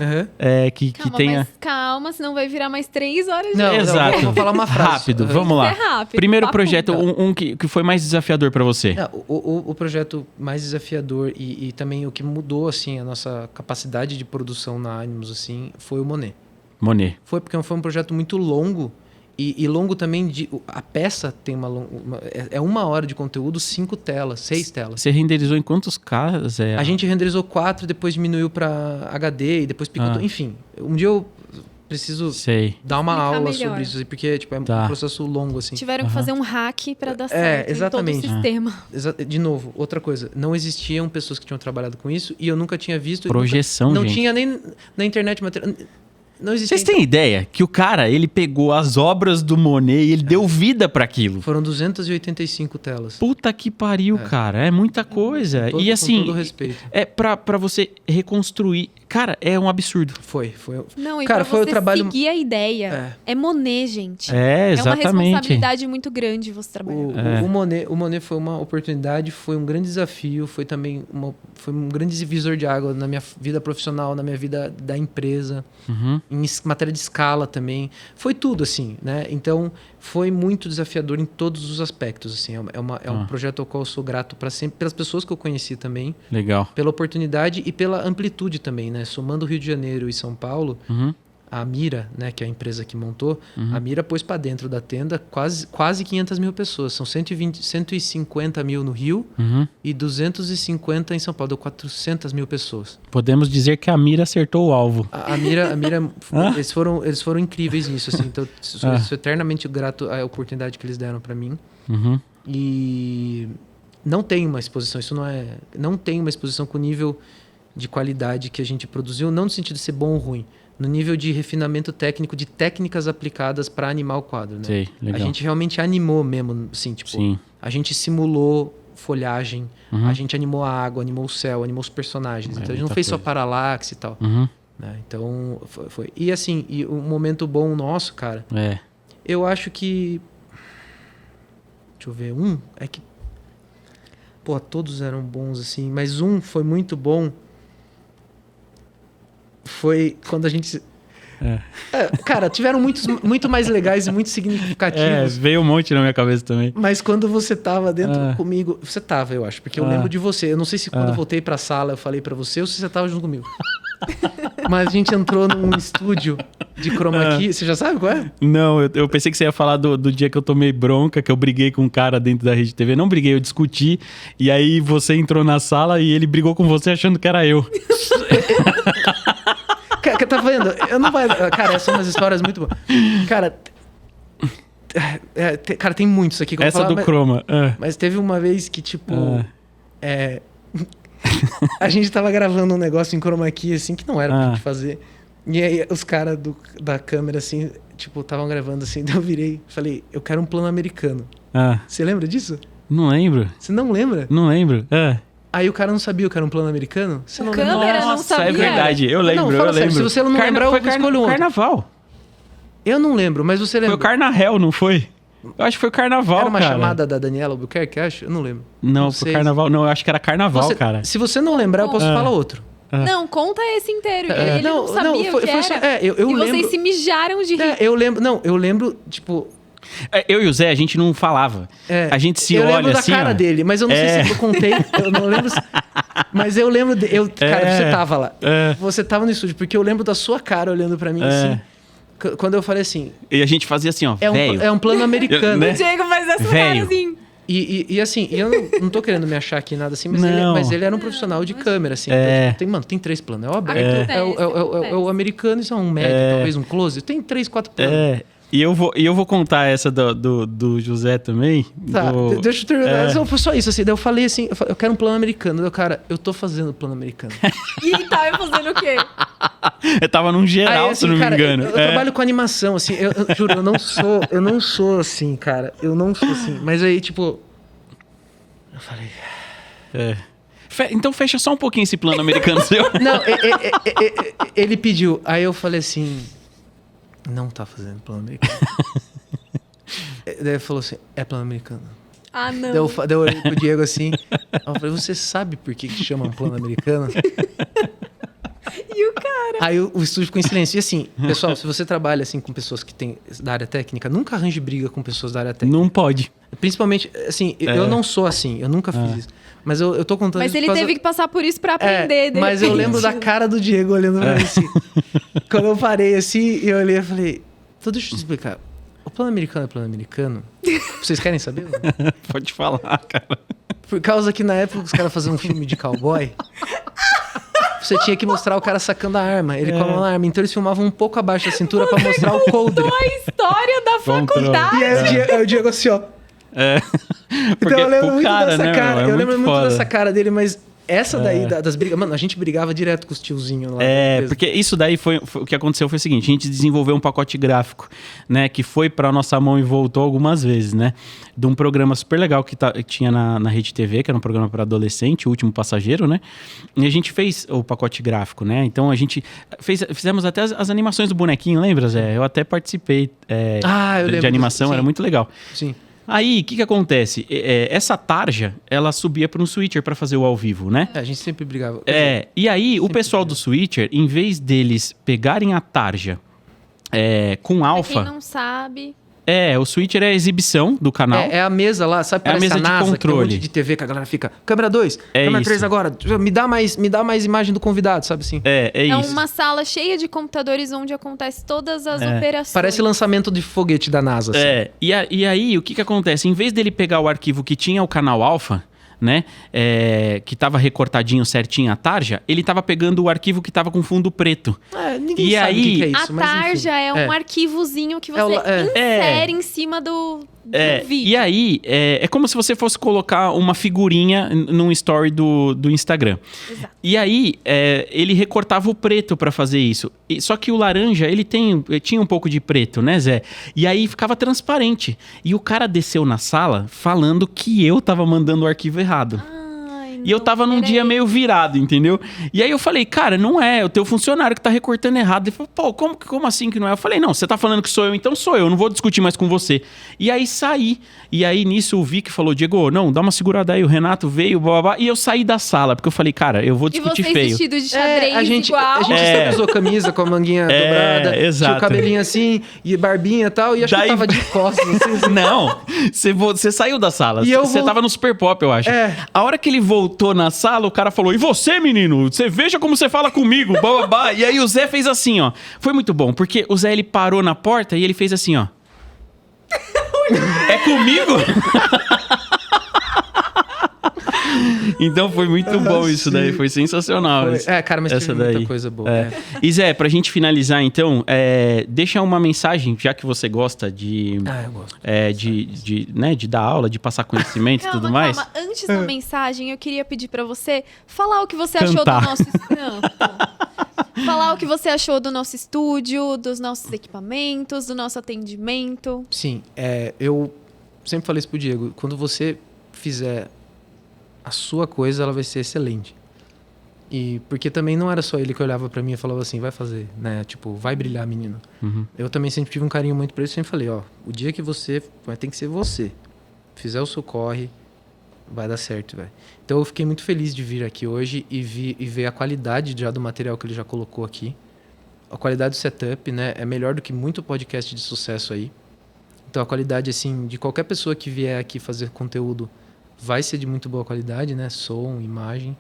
Que tenha... Mas calma, senão vai virar mais 3 horas. Não, exato. Vou falar uma frase. Rápido, vamos lá. Rápido, primeiro projeto, que foi mais desafiador pra você. O projeto mais desafiador e também o que mudou, assim, a nossa capacidade de produção na Animus, assim, foi o Monet. Foi porque foi um projeto muito longo. E longo também, a peça tem é 1 hora de conteúdo, 5 telas, 6 telas. Você renderizou em quantos caras? A gente renderizou 4, depois diminuiu para HD e depois picotou. Enfim, um dia eu preciso dar uma aula sobre isso, porque tipo, um processo longo. Assim. Tiveram que fazer um hack para dar certo exatamente. em todo o sistema. De novo, outra coisa, não existiam pessoas que tinham trabalhado com isso e eu nunca tinha visto... Projeção, não gente. Tinha nem na internet material... Vocês têm ideia que o cara, ele pegou as obras do Monet e ele deu vida para aquilo? Foram 285 telas. Puta que pariu, cara. É muita coisa. E assim, com todo respeito. Pra você reconstruir... Cara, é um absurdo. Foi. Não, e cara, pra você seguir a ideia. É Monet, gente. Exatamente. É uma responsabilidade muito grande você trabalhar. O Monet foi uma oportunidade, foi um grande desafio, foi também foi um grande divisor de água na minha vida profissional, na minha vida da empresa, em matéria de escala também. Foi tudo, assim, né? Então, foi muito desafiador em todos os aspectos, assim. É um projeto ao qual eu sou grato para sempre, pelas pessoas que eu conheci também. Legal. Pela oportunidade e pela amplitude também, né? Somando Rio de Janeiro e São Paulo, a Mira, né, que é a empresa que montou, a Mira pôs para dentro da tenda quase 500 mil pessoas. São 150 mil no Rio e 250 em São Paulo. Deu 400 mil pessoas. Podemos dizer que a Mira acertou o alvo. A Mira eles foram incríveis nisso. Assim, então, sou eternamente grato à oportunidade que eles deram para mim. E não tem uma exposição. Não tem uma exposição com o nível de qualidade que a gente produziu, não no sentido de ser bom ou ruim, no nível de refinamento técnico, de técnicas aplicadas para animar o quadro, né? Sei, legal. A gente realmente animou mesmo, assim, tipo, a gente simulou folhagem, a gente animou a água, animou o céu, animou os personagens. Então a gente não fez só paralaxe e tal. Né? Então foi. E assim, um momento bom nosso, cara, eu acho que... Deixa eu ver, é que... Pô, todos eram bons, assim, mas foi muito bom. Foi quando a gente... cara, tiveram muito mais legais e muito significativos. Veio um monte na minha cabeça também. Mas quando você tava dentro comigo... Você tava, eu acho, porque eu lembro de você. Eu não sei se quando eu voltei pra sala eu falei pra você ou se você tava junto comigo. Mas a gente entrou num estúdio de chroma key. Você já sabe qual é? Não, eu pensei que você ia falar do dia que eu tomei bronca, que eu briguei com um cara dentro da Rede TV. Não briguei, eu discuti. E aí você entrou na sala e ele brigou com você achando que era eu. Tá vendo? Eu não vai. Cara, são umas histórias muito boas. Cara, tem muitos aqui. Essa falar, do Chroma. Mas teve uma vez que, tipo... a gente tava gravando um negócio em chroma key, assim, que não era pra gente fazer. E aí os caras da câmera, assim, tipo, estavam gravando assim, daí eu virei, falei, eu quero um plano americano. Você lembra disso? Não lembro. Você não lembra? Não lembro. Aí o cara não sabia que era um plano americano? Você não lembra? Câmera não sabia. É verdade, eu lembro, não, fala sério, se você não lembrar, eu escolho outro. Carnaval. Eu não lembro, mas você lembra. Foi o Carnahel, não foi? Eu acho que foi o Carnaval, cara. Era uma cara. chamada da Daniela Albuquerque, acho? Eu não lembro. Não, foi o Carnaval. Não, eu acho que era Carnaval, cara. Se você não lembrar, eu posso falar outro. Não, conta esse inteiro. Ele não sabia o que era. Eu e lembro, vocês se mijaram de rir. Eu lembro, tipo... Eu e o Zé, a gente não falava. A gente se olha assim... Eu lembro da cara dele, mas eu não sei se eu contei. Eu não lembro... Mas eu lembro... Cara, você tava lá. Você tava no estúdio, porque eu lembro da sua cara olhando pra mim assim. Quando eu falei assim... E a gente fazia assim, ó, velho. É um plano americano. O Diego faz essa cara assim. E assim, eu não tô querendo me achar aqui nada assim, mas ele era um profissional de câmera, assim. Então, tem 3 planos. É o aberto, é o americano, isso é um médio, talvez um close. Tem 3, 4 planos. E eu vou contar essa do José também. Tá, deixa eu terminar. Foi só isso, assim. Daí eu falei assim, eu quero um plano americano. Daí o cara, eu tô fazendo o plano americano. E tava fazendo o quê? Eu tava num geral, assim, se não me engano. Eu trabalho com animação, assim. Eu juro, eu não sou assim, cara. Eu não sou assim. Mas aí, tipo... Eu falei... Então fecha só um pouquinho esse plano americano seu. Não, ele pediu. Aí eu falei assim... Não tá fazendo plano americano. Daí ele falou assim, é plano americano. Ah, não. Daí eu olhei pro Diego assim, eu falei, você sabe por que chama plano americano? E o cara? Aí o estúdio ficou em silêncio. E assim, pessoal, se você trabalha assim com pessoas que tem da área técnica, nunca arranje briga com pessoas da área técnica. Não pode. Principalmente, assim, eu não sou assim, eu nunca fiz isso. Mas eu tô contando Mas isso ele teve que passar por isso pra aprender. Mas eu lembro da cara do Diego olhando pra mim assim. Quando eu parei assim, eu olhei e falei... Então deixa eu te explicar. O plano americano é plano americano? Vocês querem saber? Pode falar, cara. Por causa que na época os caras faziam um filme de cowboy... Você tinha que mostrar o cara sacando a arma. Ele com a mão na arma. Então eles filmavam um pouco abaixo da cintura pra mostrar o coldre. A história da faculdade. E aí o Diego assim, ó. Então eu lembro muito dessa cara. Eu lembro muito dessa cara dele, mas essa daí das brigas... Mano, a gente brigava direto com os tiozinhos lá. Porque isso daí foi o que aconteceu foi o seguinte, a gente desenvolveu um pacote gráfico, né, que foi pra nossa mão e voltou algumas vezes, né, de um programa super legal que tinha na Rede TV, que era um programa para adolescente, O Último Passageiro, né, e a gente fez o pacote gráfico, né, então a gente fizemos até as animações do bonequinho, lembra, Zé? Eu até participei eu lembro de animação, era muito legal. Sim. Aí, o que acontece? Essa tarja, ela subia para um switcher para fazer o ao vivo, né? A gente sempre brigava. E aí, o pessoal do switcher, em vez deles pegarem a tarja com alfa... Pra quem não sabe... o switcher é a exibição do canal. É a mesa lá, sabe? É a mesa NASA, de controle. Que tem um monte de TV que a galera fica... Câmera 2, câmera 3 agora. Me dá mais imagem do convidado, sabe assim? É isso. É uma sala cheia de computadores onde acontece todas as operações. Parece lançamento de foguete da NASA. Assim. E aí, o que acontece? Em vez dele pegar o arquivo que tinha o canal alfa, né, que tava recortadinho certinho a tarja, ele tava pegando o arquivo que tava com fundo preto. Ninguém sabe o que é isso. A tarja é um arquivozinho que você insere em cima do vídeo. E aí, é como se você fosse colocar uma figurinha num story do Instagram. Exato. E aí, ele recortava o preto pra fazer isso. Só que o laranja, ele tinha um pouco de preto, né, Zé? E aí ficava transparente. E o cara desceu na sala falando que eu tava mandando o arquivo errado. E eu tava num dia meio virado, entendeu? E aí eu falei, cara, não é o teu funcionário que tá recortando errado. Ele falou, pô, como assim que não é? Eu falei, não, você tá falando que sou eu, então sou eu, não vou discutir mais com você. E aí saí. E aí nisso o Vic falou, Diego, não, dá uma segurada aí, o Renato veio, blá, blá, blá. E eu saí da sala, porque eu falei, cara, eu vou discutir feio. Vestido de xadrez a gente igual. sempre usou camisa com a manguinha dobrada, exato. tinha o cabelinho assim, e barbinha e tal, e acho que tava de costas. Assim. Não, você saiu da sala, você tava no Super Pop, eu acho. A hora que ele voltou na sala, o cara falou, e você, menino? Você veja como você fala comigo, bababá. E aí o Zé fez assim, ó. Foi muito bom, porque o Zé, ele parou na porta e ele fez assim, ó. É comigo? Então foi muito bom isso daí, foi sensacional. Cara, mas essa teve daí. muita coisa boa. E Zé, pra gente finalizar então, deixa uma mensagem, já que você gosta de... eu gosto. De dar aula, de passar conhecimento e tudo mais. Calma, antes da mensagem, eu queria pedir pra você falar o que você achou do nosso... Falar o que você achou do nosso estúdio, dos nossos equipamentos, do nosso atendimento. Sim, eu sempre falei isso pro Diego, quando você fizer a sua coisa, ela vai ser excelente. E porque também não era só ele que olhava pra mim e falava assim, vai fazer, né? Tipo, vai brilhar, menino. Uhum. Eu também sempre tive um carinho muito pra ele, sempre falei, ó, o dia que você, tem que ser você. Fizer o seu corre, vai dar certo, velho. Então eu fiquei muito feliz de vir aqui hoje e ver a qualidade já do material que ele já colocou aqui. A qualidade do setup, né? É melhor do que muito podcast de sucesso aí. Então a qualidade, assim, de qualquer pessoa que vier aqui fazer conteúdo vai ser de muito boa qualidade, né? Som, imagem.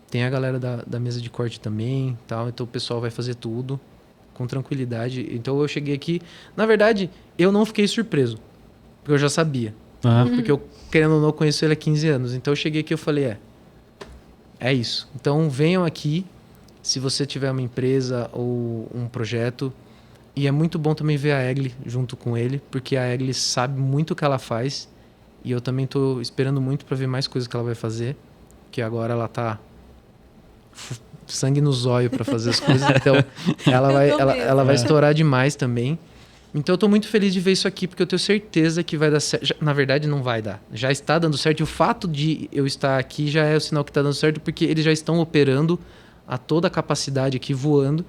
Tem a galera da mesa de corte também, tal. Então o pessoal vai fazer tudo com tranquilidade. Então eu cheguei aqui... Na verdade, eu não fiquei surpreso, porque eu já sabia. Porque eu, querendo ou não, conheço ele há 15 anos. Então eu cheguei aqui e falei, é isso. Então venham aqui, se você tiver uma empresa ou um projeto. E é muito bom também ver a Egli junto com ele, porque a Egli sabe muito o que ela faz. E eu também tô esperando muito para ver mais coisas que ela vai fazer. Que agora ela tá sangue no zóio para fazer as coisas. Então ela vai estourar demais também. Então eu tô muito feliz de ver isso aqui, porque eu tenho certeza que vai dar certo. Na verdade, não vai dar. Já está dando certo. E o fato de eu estar aqui já é o sinal que está dando certo, porque eles já estão operando a toda a capacidade aqui, voando.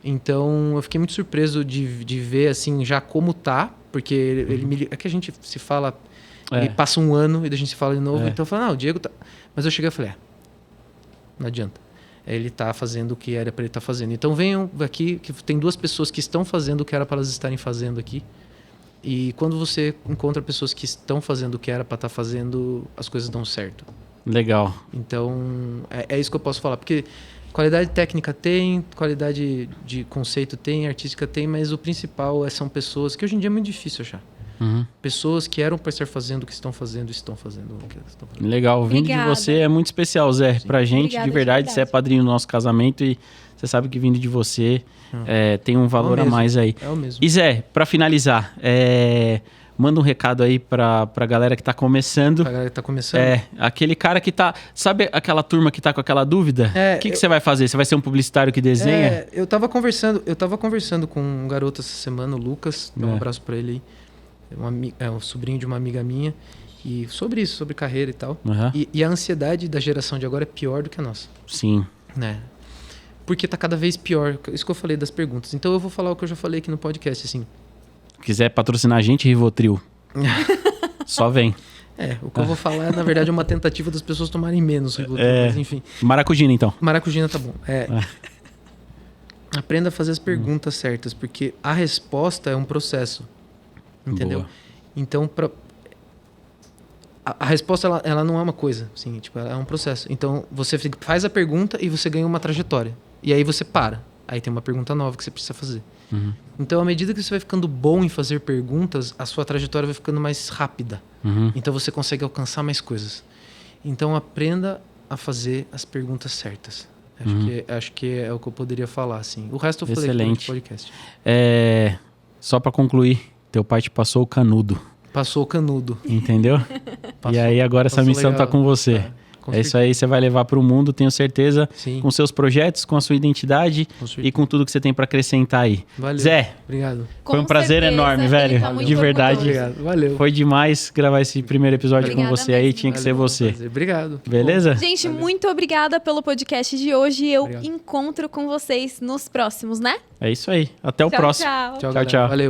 Então eu fiquei muito surpreso de ver assim já como tá, porque ele é que a gente se fala, e passa um ano e a gente se fala de novo. Então eu falo, o Diego tá. Mas eu cheguei e falei, não adianta. Ele tá fazendo o que era para ele estar fazendo. Então venham aqui, que tem 2 pessoas que estão fazendo o que era para elas estarem fazendo aqui. E quando você encontra pessoas que estão fazendo o que era para estar fazendo, as coisas dão certo. Legal. Então é isso que eu posso falar, porque qualidade técnica tem, qualidade de conceito tem, artística tem, mas o principal são pessoas que hoje em dia é muito difícil achar. Pessoas que eram para estar fazendo o que estão fazendo o que estão fazendo. Legal. Vindo de você é muito especial, Zé. Sim. Pra gente, de verdade, você é padrinho do nosso casamento e você sabe que vindo de você tem um valor a mais aí. É o mesmo. E Zé, pra finalizar, manda um recado aí pra galera que tá começando. Pra galera que tá começando? Aquele cara que tá... Sabe aquela turma que tá com aquela dúvida? O que você vai fazer? Você vai ser um publicitário que desenha? Eu tava conversando com um garoto essa semana, o Lucas. Dá um abraço pra ele aí. O sobrinho de uma amiga minha. E sobre isso, sobre carreira e tal. E a ansiedade da geração de agora é pior do que a nossa. Sim. Né? Porque tá cada vez pior. Isso que eu falei das perguntas. Então eu vou falar o que eu já falei aqui no podcast, assim. Quiser patrocinar a gente, Rivotril. Só vem. O que eu vou falar, na verdade, é uma tentativa das pessoas tomarem menos Rivotril, mas enfim. Maracujina, então. Maracujina tá bom. Aprenda a fazer as perguntas certas, porque a resposta é um processo. Entendeu? Boa. Então, a resposta, ela não é uma coisa, assim, tipo, ela é um processo. Então, você faz a pergunta e você ganha uma trajetória. E aí você para. Aí tem uma pergunta nova que você precisa fazer. Então, à medida que você vai ficando bom em fazer perguntas, a sua trajetória vai ficando mais rápida. Então, você consegue alcançar mais coisas. Então, aprenda a fazer as perguntas certas. Acho que é o que eu poderia falar, assim. O resto eu falei aqui no podcast. Só para concluir, teu pai te passou o canudo. Passou o canudo. Entendeu? E aí agora essa missão tá com você. Isso aí você vai levar para o mundo, tenho certeza. Sim. Com seus projetos, com a sua identidade e com tudo que você tem para acrescentar aí. Valeu. Zé, obrigado. Foi um prazer enorme, velho. Tá de verdade. Obrigado. Valeu. Foi demais gravar esse primeiro episódio com você aí. Tinha que ser você. Obrigado. Beleza? Gente, muito obrigada pelo podcast de hoje. Eu encontro com vocês nos próximos, né? É isso aí. Até o próximo. Tchau. Tchau. Valeu.